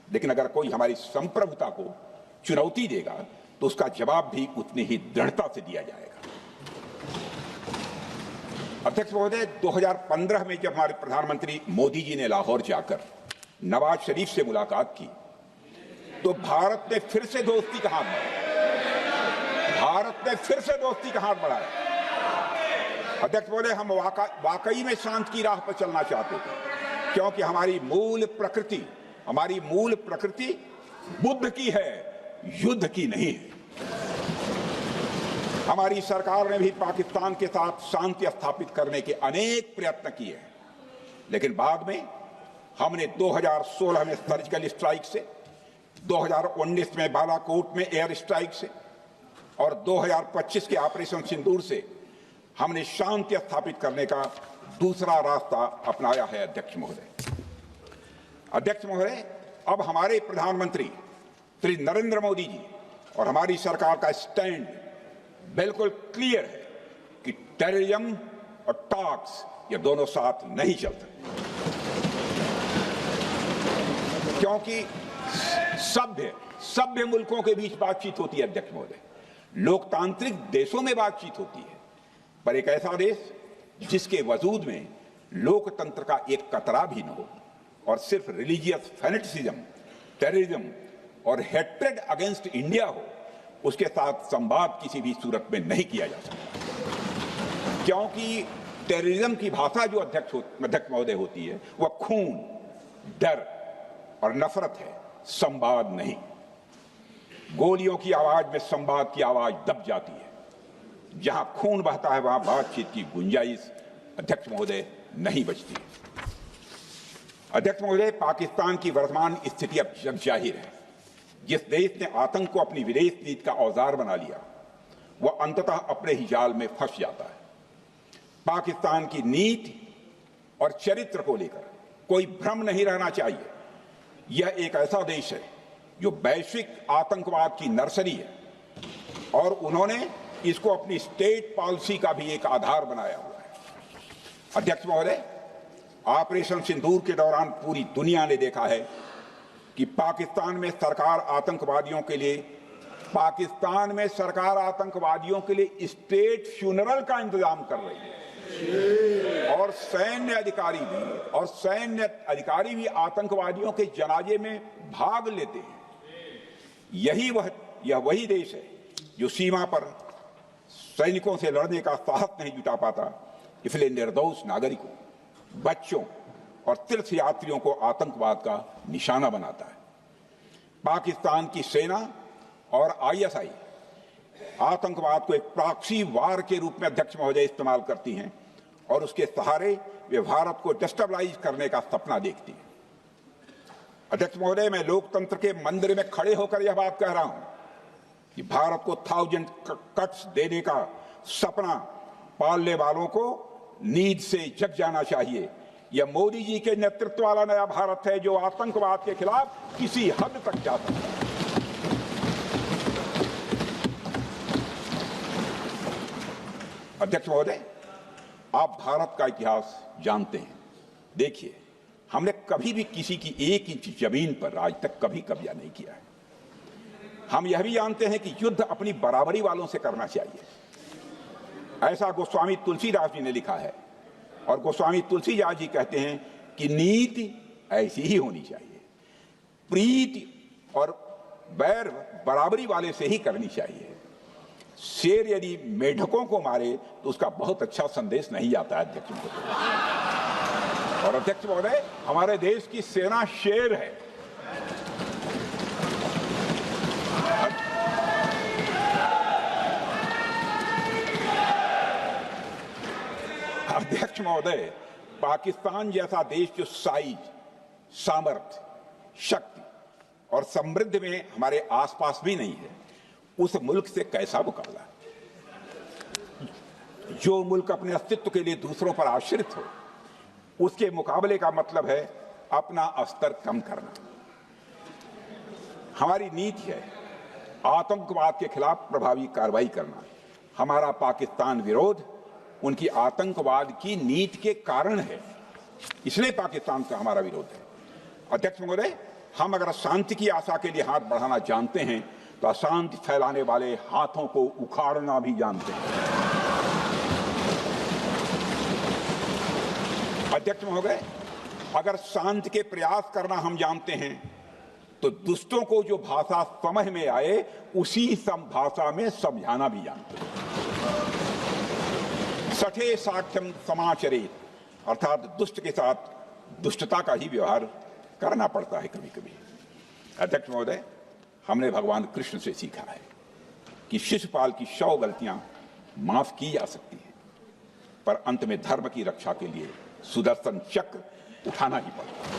लेकिन अगर कोई हमारी संप्रभुता को चुनौती देगा तो उसका जवाब भी उतनी ही दृढ़ता से दिया जाएगा। अध्यक्ष महोदय, 2015 में जब हमारे प्रधानमंत्री मोदी जी ने लाहौर जाकर नवाज शरीफ से मुलाकात की तो भारत ने फिर से दोस्ती का हाथ बढ़ाया। भारत ने फिर से दोस्ती का हाथ बढ़ाया। अध्यक्ष महोदय, हम वाकई में शांति की राह पर चलना चाहते थे, क्योंकि हमारी मूल प्रकृति बुद्ध की है, युद्ध की नहीं है। हमारी सरकार ने भी पाकिस्तान के साथ शांति स्थापित करने के अनेक प्रयत्न किए हैं, लेकिन बाद में हमने 2016 में सर्जिकल स्ट्राइक से, 2019 में बालाकोट में एयर स्ट्राइक से और 2025 के ऑपरेशन सिंदूर से हमने शांति स्थापित करने का दूसरा रास्ता अपनाया है। अध्यक्ष महोदय, अब हमारे प्रधानमंत्री श्री नरेंद्र मोदी जी और हमारी सरकार का स्टैंड बिल्कुल क्लियर है कि टेररिज्म और टॉक्स ये दोनों साथ नहीं चल सकते, क्योंकि सभ्य मुल्कों के बीच बातचीत होती है। अध्यक्ष महोदय, लोकतांत्रिक देशों में बातचीत होती है, पर एक ऐसा देश जिसके वजूद में लोकतंत्र का एक कतरा भी न हो और सिर्फ रिलीजियस फैनेटिसिज्म, टेररिज्म और हेट्रेड अगेंस्ट इंडिया हो, उसके साथ संवाद किसी भी सूरत में नहीं किया जा सकता। क्योंकि टेररिज्म की भाषा जो अध्यक्ष महोदय होती है वह खून, डर और नफरत है, संवाद नहीं। गोलियों की आवाज में संवाद की आवाज दब जाती है। जहां खून बहता है वहां बातचीत की गुंजाइश अध्यक्ष महोदय नहीं बचती। अध्यक्ष महोदय, पाकिस्तान की वर्तमान स्थिति अब जग जाहिर है। जिस देश ने आतंक को अपनी विदेश नीति का औजार बना लिया, वह अंततः अपने ही जाल में फंस जाता है। पाकिस्तान की नीति और चरित्र को लेकर कोई भ्रम नहीं रहना चाहिए। यह एक ऐसा देश है जो वैश्विक आतंकवाद की नर्सरी है और उन्होंने इसको अपनी स्टेट पॉलिसी का भी एक आधार बनाया हुआ है। अध्यक्ष महोदय, ऑपरेशन सिंदूर के दौरान पूरी दुनिया ने देखा है कि पाकिस्तान में सरकार आतंकवादियों के लिए स्टेट फ्यूनरल का इंतजाम कर रही है और सैन्य अधिकारी भी आतंकवादियों के जनाजे में भाग लेते हैं। यह वही देश है जो सीमा पर सैनिकों से लड़ने का साहस नहीं जुटा पाता, इसलिए निर्दोष नागरिकों, बच्चों और तीर्थ यात्रियों को आतंकवाद का निशाना बनाता है। पाकिस्तान की सेना और आईएसआई आतंकवाद को एक प्रॉक्सी वार के रूप में अध्यक्ष महोदय इस्तेमाल करती हैं और उसके सहारे वे भारत को डिस्टेबलाइज करने का सपना देखती हैं। अध्यक्ष महोदय, मैं लोकतंत्र के मंदिर में खड़े होकर यह बात कह रहा हूं कि भारत को 1000 कट्स देने का सपना पालने वालों को नींद से जग जाना चाहिए। यह मोदी जी के नेतृत्व वाला नया भारत है जो आतंकवाद के खिलाफ किसी हद तक जा सकता है। अध्यक्ष महोदय, आप भारत का इतिहास जानते हैं। देखिए, हमने कभी भी किसी की 1 इंच जमीन पर आज तक कभी कब्जा नहीं किया है। हम यह भी जानते हैं कि युद्ध अपनी बराबरी वालों से करना चाहिए। ऐसा गोस्वामी तुलसीदास जी ने लिखा है और गोस्वामी तुलसीदास जी कहते हैं कि नीति ऐसी ही होनी चाहिए, प्रीति और बैर बराबरी वाले से ही करनी चाहिए। शेर यदि मेढकों को मारे तो उसका बहुत अच्छा संदेश नहीं जाता है अध्यक्ष महोदय। और अध्यक्ष महोदय, हमारे देश की सेना शेर है अध्यक्ष महोदय, पाकिस्तान जैसा देश जो साइज, सामर्थ्य, शक्ति और समृद्धि में हमारे आसपास भी नहीं है, उस मुल्क से कैसा मुकाबला? जो मुल्क अपने अस्तित्व के लिए दूसरों पर आश्रित हो, उसके मुकाबले का मतलब है अपना स्तर कम करना। हमारी नीति है आतंकवाद के खिलाफ प्रभावी कार्रवाई करना। हमारा पाकिस्तान विरोध उनकी आतंकवाद की नीति के कारण है, इसलिए पाकिस्तान का हमारा विरोध है। अध्यक्ष महोदय, हम अगर शांति की आशा के लिए हाथ बढ़ाना जानते हैं तो अशांति फैलाने वाले हाथों को उखाड़ना भी जानते हैं। अध्यक्ष महोदय, अगर शांति के प्रयास करना हम जानते हैं तो दुष्टों को जो भाषा समझ में आए उसी भाषा में समझाना भी जानते हैं। सठे साक्ष्यम समाचरेत, अर्थात दुष्ट के साथ दुष्टता का ही व्यवहार करना पड़ता है कभी कभी। अध्यक्ष महोदय, हमने भगवान कृष्ण से सीखा है कि शिशुपाल की 100 गलतियां माफ की जा सकती हैं, पर अंत में धर्म की रक्षा के लिए सुदर्शन चक्र उठाना ही पड़ता है।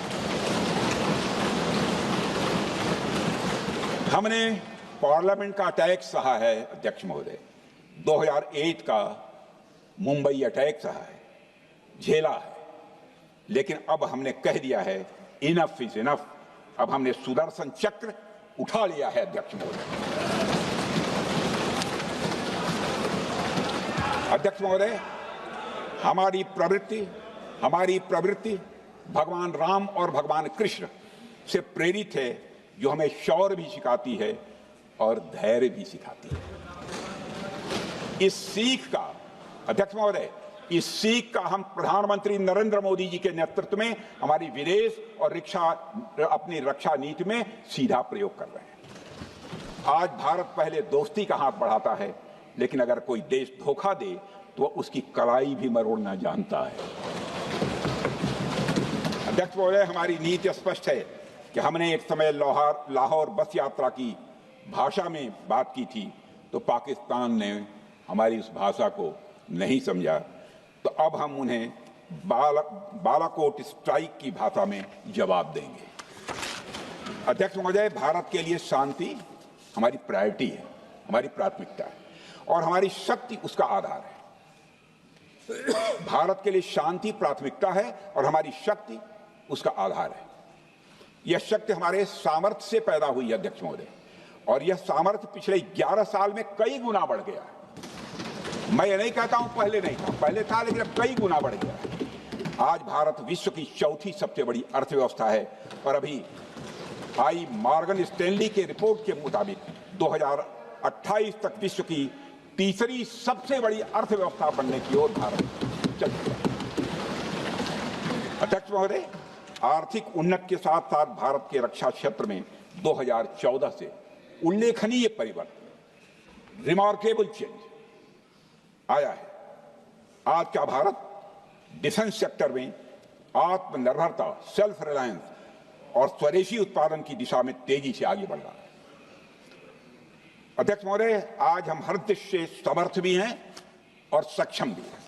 हमने पार्लियामेंट का अटैक सहा है अध्यक्ष महोदय, 2008 का मुंबई अटैक सहा है, झेला है, लेकिन अब हमने कह दिया है इनफ इज इनफ। अब हमने सुदर्शन चक्र उठा लिया है अध्यक्ष महोदय। अध्यक्ष महोदय, हमारी प्रवृत्ति भगवान राम और भगवान कृष्ण से प्रेरित है, जो हमें शौर्य भी सिखाती है और धैर्य भी सिखाती है। इस सीख का अध्यक्ष महोदय, इस सीख का हम प्रधानमंत्री नरेंद्र मोदी जी के नेतृत्व में हमारी विदेश और अपनी रक्षा नीति में सीधा प्रयोग कर रहे हैं। आज भारत पहले दोस्ती का हाथ बढ़ाता है, लेकिन अगर कोई देश धोखा दे तो उसकी कलाई भी मरोड़ना जानता है। अध्यक्ष महोदय, हमारी नीति स्पष्ट है कि हमने एक समय लाहौर बस यात्रा की भाषा में बात की थी तो पाकिस्तान ने हमारी उस भाषा को नहीं समझा, तो अब हम उन्हें बालाकोट स्ट्राइक की भाषा में जवाब देंगे। अध्यक्ष महोदय, भारत के लिए शांति हमारी प्रायोरिटी है, हमारी प्राथमिकता है और हमारी शक्ति उसका आधार है। भारत के लिए शांति प्राथमिकता है और हमारी शक्ति उसका आधार है। यह शक्ति हमारे सामर्थ्य से पैदा हुई है अध्यक्ष महोदय, और यह सामर्थ्य पिछले 11 साल में कई गुना बढ़ गया है। मैं ये नहीं कहता हूं पहले नहीं था, पहले था, लेकिन अब कई गुना बढ़ गया है। आज भारत विश्व की चौथी सबसे बड़ी अर्थव्यवस्था है और अभी आई मॉर्गन स्टैनली के रिपोर्ट के मुताबिक 2028 तक विश्व की तीसरी सबसे बड़ी अर्थव्यवस्था बनने की ओर भारत चल रहा है। अध्यक्ष महोदय, आर्थिक उन्नति के साथ साथ भारत के रक्षा क्षेत्र में 2014 से उल्लेखनीय परिवर्तन, रिमार्केबल चेंज आया है। आज का भारत डिफेंस सेक्टर में आत्मनिर्भरता, सेल्फ रिलायंस और स्वदेशी उत्पादन की दिशा में तेजी से आगे बढ़ रहा है। अध्यक्ष महोदय, आज हम हर दृष्टि से समर्थ भी हैं और सक्षम भी हैं।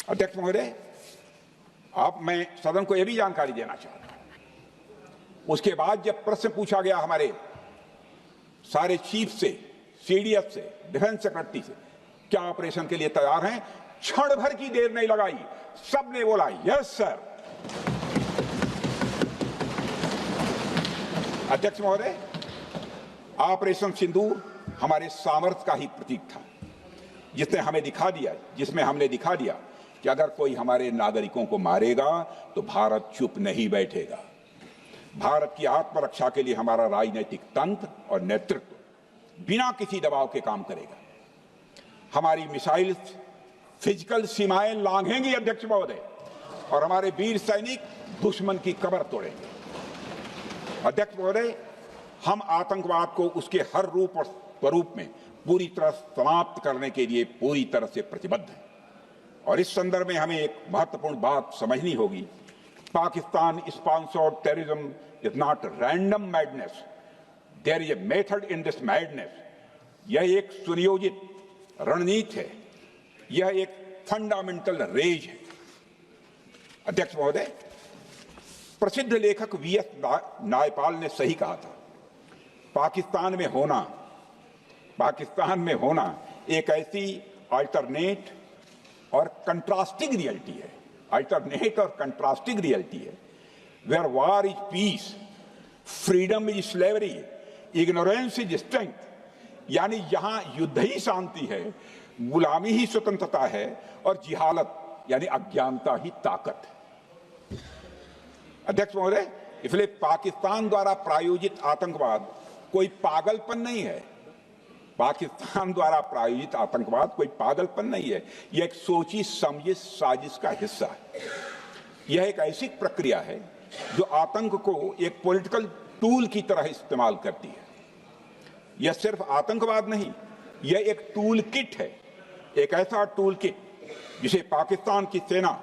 अध्यक्ष महोदय, मैं सदन को यह भी जानकारी देना चाहता हूं, उसके बाद जब प्रश्न पूछा गया हमारे सारे चीफ से, सीडीएस से, डिफेंस सेक्रेटरी से, क्या ऑपरेशन के लिए तैयार हैं, क्षण भर की देर नहीं लगाई, सबने बोला यस सर। अध्यक्ष महोदय, ऑपरेशन सिंदूर हमारे सामर्थ्य का ही प्रतीक था, जिसमें हमने दिखा दिया कि अगर कोई हमारे नागरिकों को मारेगा तो भारत चुप नहीं बैठेगा। भारत की आत्मरक्षा के लिए हमारा राजनीतिक तंत्र और नेतृत्व बिना किसी दबाव के काम करेगा। हमारी मिसाइल फिजिकल सीमाएं लांघेंगी अध्यक्ष महोदय, और हमारे वीर सैनिक दुश्मन की कमर तोड़ेंगे। अध्यक्ष महोदय, हम आतंकवाद को उसके हर रूप और स्वरूप में पूरी तरह समाप्त करने के लिए पूरी तरह से प्रतिबद्ध हैं। और इस संदर्भ में हमें एक महत्वपूर्ण बात समझनी होगी, Pakistan sponsored terrorism is not random madness, there is a method in this madness. यह एक सुनियोजित रणनीति है, यह एक फंडामेंटल रेज है। अध्यक्ष महोदय, प्रसिद्ध लेखक वीएस नायपाल ने सही कहा था, पाकिस्तान में होना एक ऐसी अल्टरनेट और कंट्रास्टिंग रियलिटी है, where war is peace, freedom is slavery, ignorance is strength, यानी यहां युद्ध ही शांति है, गुलामी ही स्वतंत्रता है और जिहालत यानी अज्ञानता ही ताकत है। अध्यक्ष महोदय, इसलिए पाकिस्तान द्वारा प्रायोजित आतंकवाद कोई पागलपन नहीं है। पाकिस्तान द्वारा प्रायोजित आतंकवाद कोई पागलपन नहीं है, यह एक सोची समझी साजिश का हिस्सा है। यह एक ऐसी प्रक्रिया है जो आतंक को एक पॉलिटिकल टूल की तरह इस्तेमाल करती है। यह सिर्फ आतंकवाद नहीं, यह एक टूल किट है, एक ऐसा टूल किट जिसे पाकिस्तान की सेना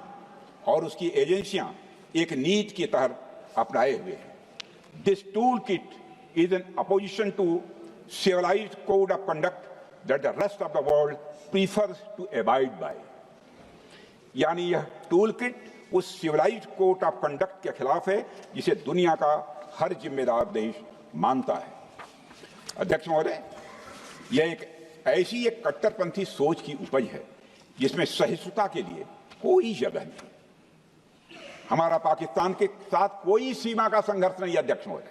और उसकी एजेंसियां एक नीति की तरह अपनाए हुए हैं। This tool kit is an opposition to civilized code of conduct that the rest of the world prefers to abide by। यानी यह टूल किट उस सिविलाइज्ड कोड ऑफ कंडक्ट के खिलाफ है जिसे दुनिया का हर जिम्मेदार देश मानता है। अध्यक्ष महोदय, यह एक कट्टरपंथी सोच की उपज है जिसमें सहिष्णुता के लिए कोई जगह नहीं। हमारा पाकिस्तान के साथ कोई सीमा का संघर्ष नहीं है अध्यक्ष महोदय,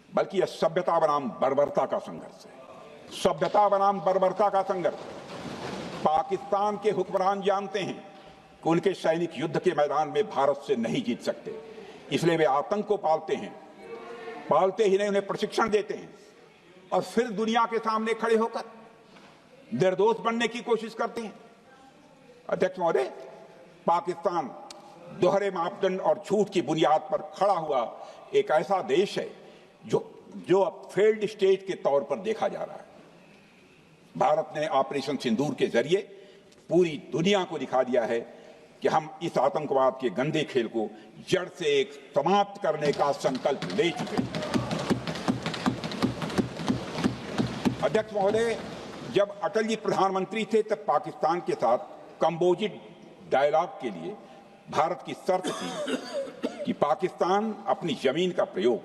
बल्कि यह सभ्यता बनाम बर्बरता का संघर्ष है। सभ्यता बनाम बर्बरता का संघर्ष। पाकिस्तान के हुक्मरान जानते हैं कि उनके सैनिक युद्ध के मैदान में भारत से नहीं जीत सकते, इसलिए वे आतंक को पालते ही नहीं, उन्हें प्रशिक्षण देते हैं और फिर दुनिया के सामने खड़े होकर निर्दोष बनने की कोशिश करते हैं। अध्यक्ष महोदय, पाकिस्तान दोहरे मापदंड और झूठ की बुनियाद पर खड़ा हुआ एक ऐसा देश है जो अब फेल्ड स्टेट के तौर पर देखा जा रहा है। भारत ने ऑपरेशन सिंदूर के जरिए पूरी दुनिया को दिखा दिया है कि हम इस आतंकवाद के गंदे खेल को जड़ से एक समाप्त करने का संकल्प ले चुके हैं। अध्यक्ष महोदय, जब अटल जी प्रधानमंत्री थे तब पाकिस्तान के साथ कंबोजिट डायलॉग के लिए भारत की शर्त थी कि पाकिस्तान अपनी जमीन का प्रयोग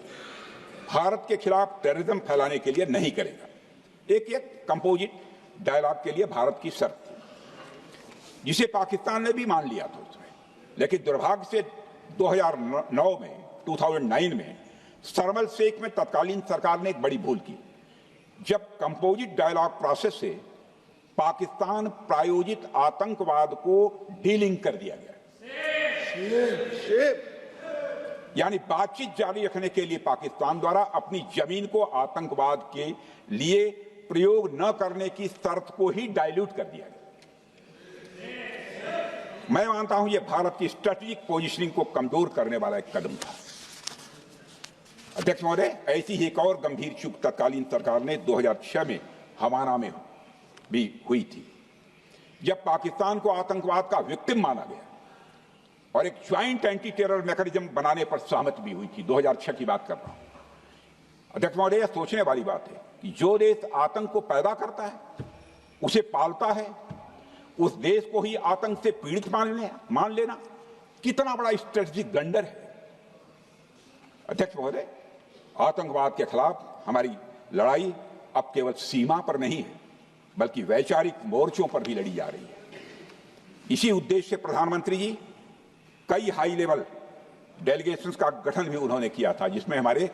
भारत के खिलाफ टेररिज्म फैलाने के लिए नहीं करेगा। एक कंपोजिट डायलॉग के लिए भारत की शर्त थी, जिसे पाकिस्तान ने भी मान लिया था उसमें। लेकिन दुर्भाग्य से 2009 में शर्म शेख में तत्कालीन सरकार ने एक बड़ी भूल की, जब कंपोजिट डायलॉग प्रोसेस से पाकिस्तान प्रायोजित आतंकवाद को डीलिंक कर दिया गया। यानी बातचीत जारी रखने के लिए पाकिस्तान द्वारा अपनी जमीन को आतंकवाद के लिए प्रयोग न करने की शर्त को ही डाइल्यूट कर दिया गया। मैं मानता हूं यह भारत की स्ट्रेटेजिक पोजीशनिंग को कमजोर करने वाला एक कदम था। अध्यक्ष महोदय, ऐसी ही एक और गंभीर चूक तत्कालीन सरकार ने 2006 में हवाना में भी हुई थी, जब पाकिस्तान को आतंकवाद का विक्टिम माना गया और एक ज्वाइंट एंटी टेरर मैकेनिज्म बनाने पर सहमति भी हुई थी। 2006 की बात कर रहा हूं। अध्यक्ष महोदय, यह सोचने वाली बात है कि जो देश आतंक को पैदा करता है, उसे पालता है, उस देश को ही आतंक से पीड़ित मान लेना कितना बड़ा स्ट्रेटेजिक ब्लंडर है। अध्यक्ष महोदय, आतंकवाद के खिलाफ हमारी लड़ाई अब केवल सीमा पर नहीं है, बल्कि वैचारिक मोर्चों पर भी लड़ी जा रही है। इसी उद्देश्य से प्रधानमंत्री जी कई हाई लेवल डेलीगेशंस का गठन भी उन्होंने किया था, जिसमें हमारे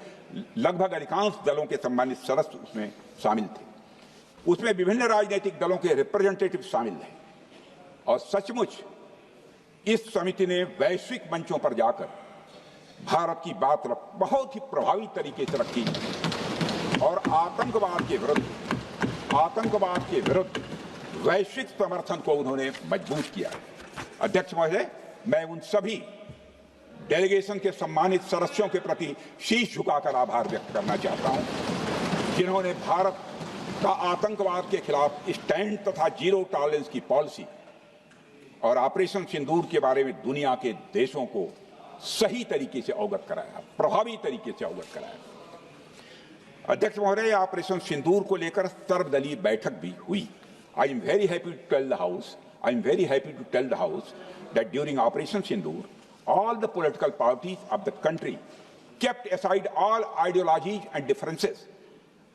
लगभग अधिकांश दलों के सम्मानित सदस्य उसमें शामिल थे। उसमें विभिन्न राजनीतिक दलों के रिप्रेजेंटेटिव शामिल थे और सचमुच इस समिति ने वैश्विक मंचों पर जाकर भारत की बात बहुत ही प्रभावी तरीके से रखी और आतंकवाद के विरुद्ध वैश्विक समर्थन को उन्होंने मजबूत किया। अध्यक्ष महोदय, मैं उन सभी डेलीगेशन के सम्मानित सदस्यों के प्रति शीश झुकाकर आभार व्यक्त करना चाहता हूं, जिन्होंने भारत का आतंकवाद के खिलाफ स्टैंड तथा जीरो टॉलरेंस की पॉलिसी और ऑपरेशन सिंदूर के बारे में दुनिया के देशों को सही तरीके से अवगत कराया, प्रभावी तरीके से अवगत कराया। अध्यक्ष महोदय, ऑपरेशन सिंदूर को लेकर सर्वदलीय बैठक भी हुई। I am very happy to tell the house I am very happy to tell the House that during Operation Sindoor, all the political parties of the country kept aside all ideologies and differences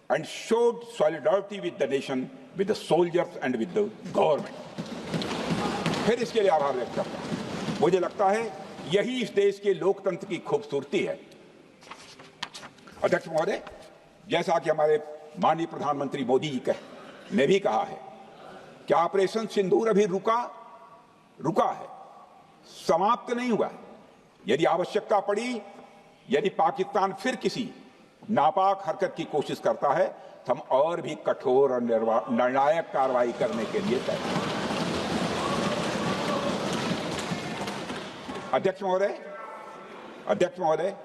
and showed solidarity with the nation, with the soldiers and with the government. फिर इसके लिए आभार व्यक्त करता हूं। मुझे लगता है यही इस देश के लोकतंत्र की खूबसूरती है। अध्यक्ष महोदय, जैसा कि हमारे माननीय प्रधानमंत्री मोदी जी ने भी कहा है कि ऑपरेशन सिंदूर अभी रुका है, समाप्त नहीं हुआ है। यदि आवश्यकता पड़ी, यदि पाकिस्तान फिर किसी नापाक हरकत की कोशिश करता है तो हम और भी कठोर और निर्णायक कार्रवाई करने के लिए तैयार हैं। अध्यक्ष महोदय,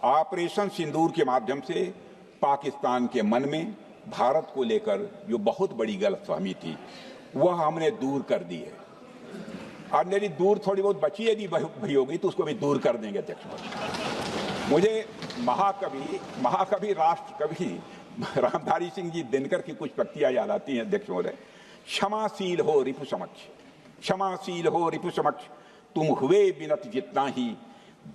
ऑपरेशन सिंदूर के माध्यम से पाकिस्तान के मन में भारत को लेकर जो बहुत बड़ी गलतफहमी थी वह हमने दूर कर दी है। और मेरी दूर थोड़ी बहुत बची है भी होगी तो उसको भी दूर कर देंगे। अध्यक्ष महोदय, मुझे महाकवि राष्ट्र कवि रामधारी सिंह जी दिनकर की कुछ पंक्तियां याद आती हैं। अध्यक्ष महोदय, क्षमाशील हो रिपु समक्ष, तुम हुए विनत जितना ही,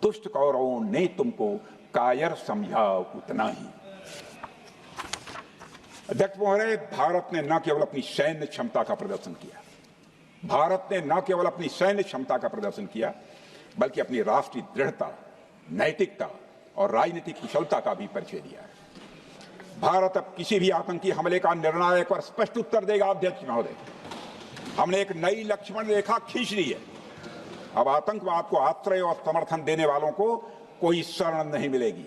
दुष्ट कौरवों ने तुमको कायर समझा उतना ही। अध्यक्ष महोदय, भारत ने न केवल अपनी सैन्य क्षमता का प्रदर्शन किया, बल्कि अपनी राष्ट्रीय दृढ़ता, नैतिकता और राजनीतिक कुशलता का भी परिचय दिया है। भारत अब किसी भी आतंकी हमले का निर्णायक और स्पष्ट उत्तर देगा। अध्यक्ष महोदय, हमने एक नई लक्ष्मण रेखा खींच ली है। अब आतंकवाद को आश्रय और समर्थन देने वालों को कोई शरण नहीं मिलेगी।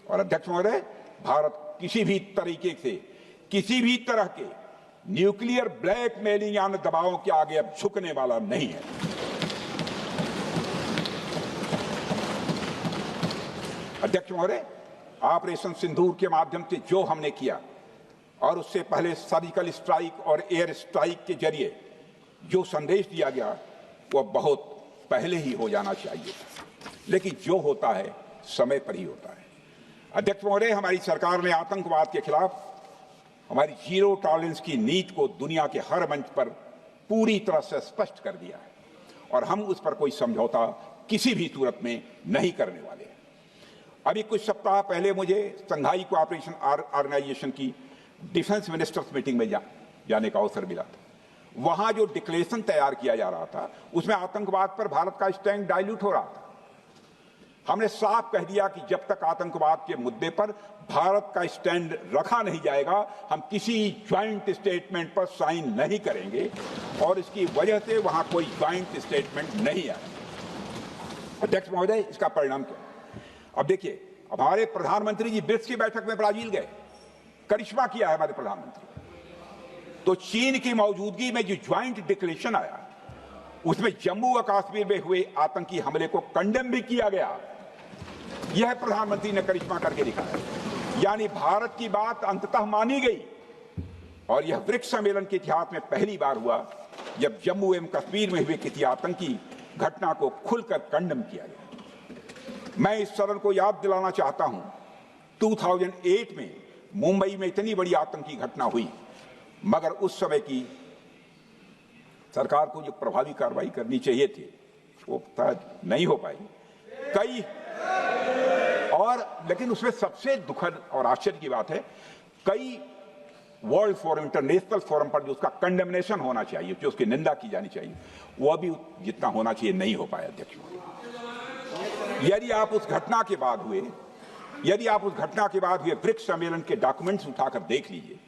और अध्यक्ष महोदय, भारत किसी भी तरीके से किसी भी तरह के न्यूक्लियर ब्लैकमेलिंग या दबावों के आगे अब झुकने वाला नहीं है। अध्यक्ष महोदय, ऑपरेशन सिंदूर के माध्यम से जो हमने किया और उससे पहले सर्जिकल स्ट्राइक और एयर स्ट्राइक के जरिए जो संदेश दिया गया वह बहुत पहले ही हो जाना चाहिए, लेकिन जो होता है समय पर ही होता है। अध्यक्ष महोदय, हमारी सरकार ने आतंकवाद के खिलाफ हमारी जीरो टॉलरेंस की नीति को दुनिया के हर मंच पर पूरी तरह से स्पष्ट कर दिया है और हम उस पर कोई समझौता किसी भी सूरत में नहीं करने वाले हैं। अभी कुछ सप्ताह पहले मुझे शंघाई कोऑपरेशन ऑर्गेनाइजेशन की डिफेंस मिनिस्टर्स मीटिंग में जाने का अवसर मिला था। वहां जो डिक्लेरेशन तैयार किया जा रहा था उसमें आतंकवाद पर भारत का स्टैंड डाइल्यूट हो रहा था। हमने साफ कह दिया कि जब तक आतंकवाद के मुद्दे पर भारत का स्टैंड रखा नहीं जाएगा, हम किसी ज्वाइंट स्टेटमेंट पर साइन नहीं करेंगे और इसकी वजह से वहां कोई ज्वाइंट स्टेटमेंट नहीं आया। अध्यक्ष महोदय, इसका परिणाम क्या? अब देखिए, हमारे प्रधानमंत्री जी ब्रिक्स की बैठक में ब्राजील गए, करिश्मा किया है हमारे प्रधानमंत्री। तो चीन की मौजूदगी में जो ज्वाइंट डिक्लेरेशन आया उसमें जम्मू और कश्मीर में हुए आतंकी हमले को कंडेम भी किया गया। यह प्रधानमंत्री ने करिश्मा करके दिखाया, यानी भारत की बात अंततः मानी गई। और यह ब्रिक्स सम्मेलन के इतिहास में पहली बार हुआ जब जम्मू एवं कश्मीर में हुए किसी आतंकी घटना को खुलकर कंडेम किया गया। मैं इस सदन को याद दिलाना चाहता हूं, 2008 में मुंबई में इतनी बड़ी आतंकी घटना हुई, मगर उस समय की सरकार को जो प्रभावी कार्रवाई करनी चाहिए थी वो नहीं हो पाई लेकिन उसमें सबसे दुखद और आश्चर्य की बात है, कई वर्ल्ड फोरम, इंटरनेशनल फोरम पर जो उसका कंडेमनेशन होना चाहिए, जो उसकी निंदा की जानी चाहिए, वह भी जितना होना चाहिए नहीं हो पाया। अध्यक्ष, यदि आप उस घटना के बाद हुए ब्रिक्स सम्मेलन के डॉक्यूमेंट्स उठाकर देख लीजिए,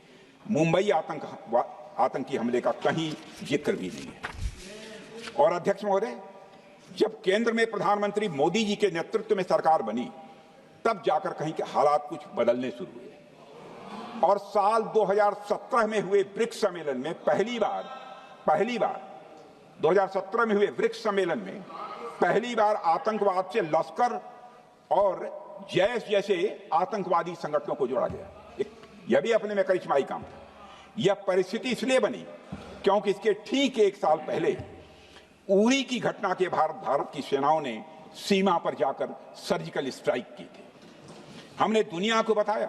मुंबई आतंकी हमले का कहीं जिक्र भी नहीं है। और अध्यक्ष महोदय, जब केंद्र में प्रधानमंत्री मोदी जी के नेतृत्व में सरकार बनी तब जाकर कहीं के हालात कुछ बदलने शुरू हुए और साल 2017 में हुए ब्रिक्स सम्मेलन में पहली बार 2017 में हुए ब्रिक्स सम्मेलन में पहली बार आतंकवाद से लश्कर और जैश जैसे आतंकवादी संगठनों को जोड़ा गया। यह भी अपने में करिश्माई काम था। यह परिस्थिति इसलिए बनी क्योंकि इसके ठीक एक साल पहले उरी की घटना के भारत की सेनाओं ने सीमा पर जाकर सर्जिकल स्ट्राइक की थी। हमने दुनिया को बताया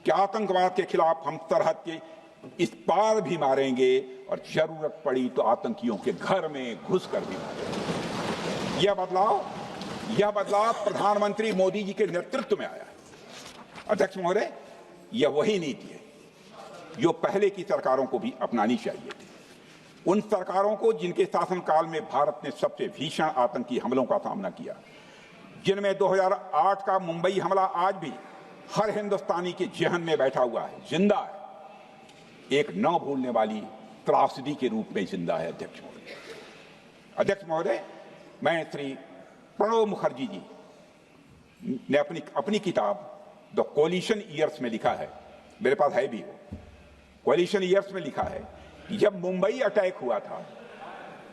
कि आतंकवाद के खिलाफ हम सरहद के इस पार भी मारेंगे और जरूरत पड़ी तो आतंकियों के घर में घुसकर भी मारेंगे। यह बदलाव प्रधानमंत्री मोदी जी के नेतृत्व में आया है। अध्यक्ष महोदय, यह वही नीति है जो पहले की सरकारों को भी अपनानी चाहिए थी। उन सरकारों को जिनके शासनकाल में भारत ने सबसे भीषण आतंकी हमलों का सामना किया, जिनमें 2008 का मुंबई हमला आज भी हर हिंदुस्तानी के जहन में बैठा हुआ है, जिंदा है, एक न भूलने वाली त्रासदी के रूप में जिंदा है। अध्यक्ष महोदय, मैं श्री प्रणब मुखर्जी जी ने अपनी किताब द कोलिशन ईयर्स में लिखा है, मेरे पास है भी वो, कोलिशन ईयर्स में लिखा है कि जब मुंबई अटैक हुआ था,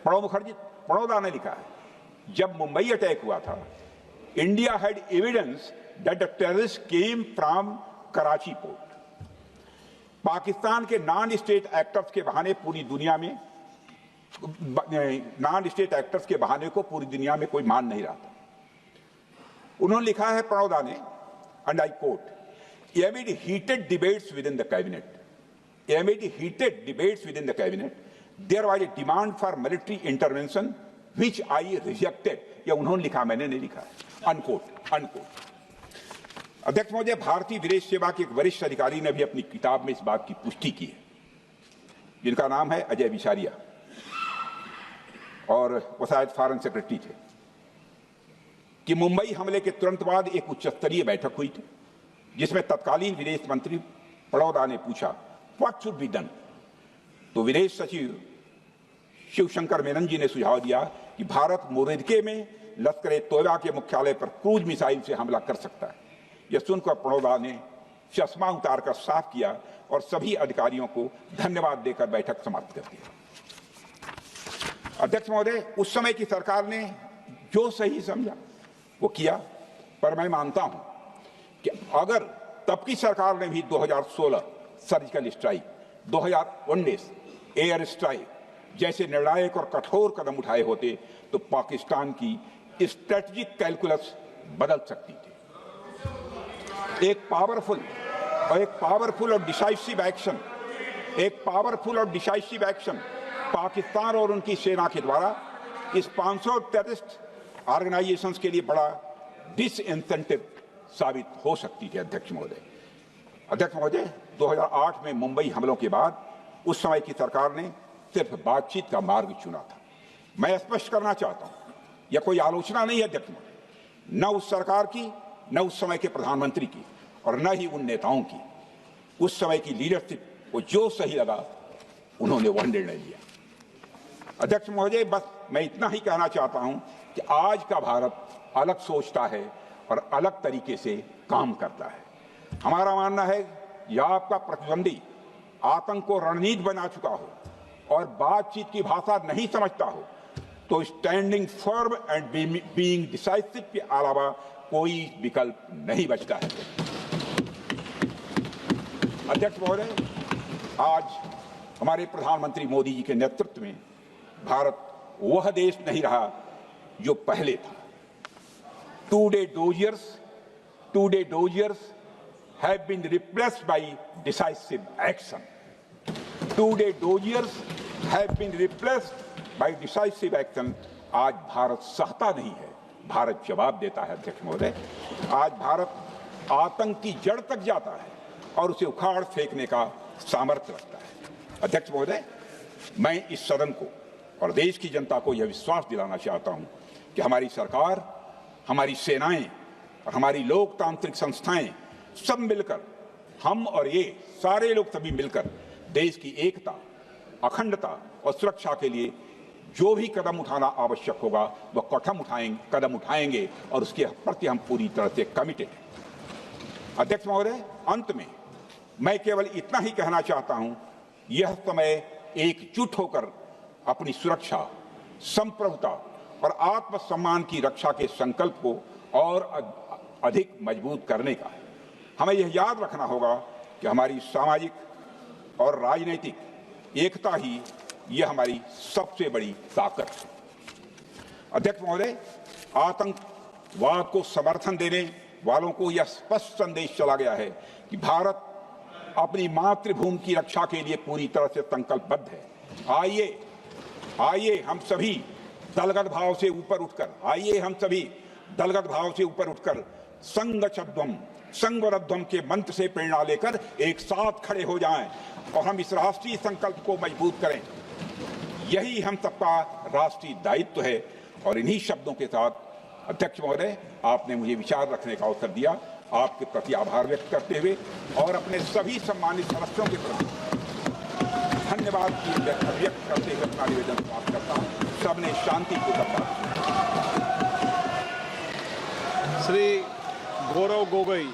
प्रणोदा ने लिखा है, जब मुंबई अटैक हुआ था, India had evidence that the terrorist came from Karachi port. Pakistan के नॉन स्टेट एक्टर्स के बहाने पूरी दुनिया में को पूरी दुनिया में कोई मान नहीं रहा था। उन्होंने लिखा है प्रणोदा ने, and I quote, amid heated debates within the cabinet, there was a demand for military intervention which I rejected. यह उन्होंने लिखा, मैंने नहीं लिखा, unquote. अध्यक्ष महोदय, भारतीय विदेश सेवा के एक वरिष्ठ अधिकारी ने भी अपनी किताब में इस बात की पुष्टि की है, जिनका नाम है अजय बिसारिया, और वो शायद फॉरेन सेक्रेटरी थे, कि मुंबई हमले के तुरंत बाद एक उच्च स्तरीय बैठक हुई थी जिसमें तत्कालीन विदेश मंत्री प्रणोदा ने पूछा व्हाट शुड बी डन। तो विदेश सचिव शिवशंकर मेनन जी ने सुझाव दिया कि भारत मोरदके में लश्कर तोयबा के मुख्यालय पर क्रूज मिसाइल से हमला कर सकता है। यह सुनकर प्रणोदा ने चश्मा उतारकर साफ किया और सभी अधिकारियों को धन्यवाद देकर बैठक समाप्त कर दी। अध्यक्ष महोदय, उस समय की सरकार ने जो सही समझा वो किया, पर मैं मानता हूं कि अगर तब की सरकार ने भी 2016 सर्जिकल स्ट्राइक, 2019 एयर स्ट्राइक जैसे निर्णायक और कठोर कदम उठाए होते तो पाकिस्तान की स्ट्रेटेजिक कैलकुलस बदल सकती थी। एक पावरफुल और डिसाइसिव एक्शन पाकिस्तान और उनकी सेना के द्वारा इस 500 टेररिस्ट ऑर्गेनाइजेशंस के लिए बड़ा डिसइंसेंटिव साबित हो सकती थी। अध्यक्ष महोदय, 2008 में मुंबई हमलों के बाद उस समय की सरकार ने सिर्फ बातचीत का मार्ग चुना था। मैं स्पष्ट करना चाहता हूं, यह कोई आलोचना नहीं है अध्यक्ष महोदय, न उस सरकार की, न उस समय के प्रधानमंत्री की, और न ही उन नेताओं की। उस समय की लीडरशिप को जो सही लगा उन्होंने वह निर्णय लिया। अध्यक्ष महोदय, बस मैं इतना ही कहना चाहता हूं कि आज का भारत अलग सोचता है और अलग तरीके से काम करता है। हमारा मानना है यह आपका प्रतिद्वंदी आतंक को रणनीति बना चुका हो और बातचीत की भाषा नहीं समझता हो तो standing firm and being decisive के अलावा कोई विकल्प नहीं बचता है। अध्यक्ष महोदय, आज हमारे प्रधानमंत्री मोदी जी के नेतृत्व में भारत वह देश नहीं रहा जो पहले था। Two-day doziers have been replaced by decisive action. Two-day doziers have been replaced by decisive action. आज भारत सहता नहीं है, भारत जवाब देता है। अध्यक्ष महोदय, आज भारत आतंक की जड़ तक जाता है और उसे उखाड़ फेंकने का सामर्थ्य रखता है। अध्यक्ष महोदय, मैं इस सदन को और देश की जनता को यह विश्वास दिलाना चाहता हूं कि हमारी सरकार, हमारी सेनाएं और हमारी लोकतांत्रिक संस्थाएं सब मिलकर, हम और ये सारे लोग सभी मिलकर देश की एकता, अखंडता और सुरक्षा के लिए जो भी कदम उठाना आवश्यक होगा वह कदम उठाएंगे और उसके प्रति हम पूरी तरह से कमिटेड हैं। अध्यक्ष महोदय, अंत में मैं केवल इतना ही कहना चाहता हूं, यह समय एकजुट होकर अपनी सुरक्षा, संप्रभुता और आत्मसम्मान की रक्षा के संकल्प को और अधिक मजबूत करने का है। हमें यह याद रखना होगा कि हमारी सामाजिक और राजनीतिक एकता ही यह हमारी सबसे बड़ी ताकत है। अध्यक्ष महोदय, आतंकवाद को समर्थन देने वालों को यह स्पष्ट संदेश चला गया है कि भारत अपनी मातृभूमि की रक्षा के लिए पूरी तरह से संकल्पबद्ध है। आइए हम सभी दलगत भाव से ऊपर उठकर संगच्छध्वम संगवरध्वम के मंत्र से प्रेरणा लेकर एक साथ खड़े हो जाएं और हम इस राष्ट्रीय संकल्प को मजबूत करें। यही हम सबका राष्ट्रीय दायित्व है। और इन्हीं शब्दों के साथ अध्यक्ष महोदय, आपने मुझे विचार रखने का अवसर दिया, आपके प्रति आभार व्यक्त करते हुए और अपने सभी सम्मानित सदस्यों के प्रति धन्यवाद व्यक्त करते हुए अपना निवेदन समाप्त करता हूँ। सबने शांतिपूर्वक श्री गौरव गोगोई।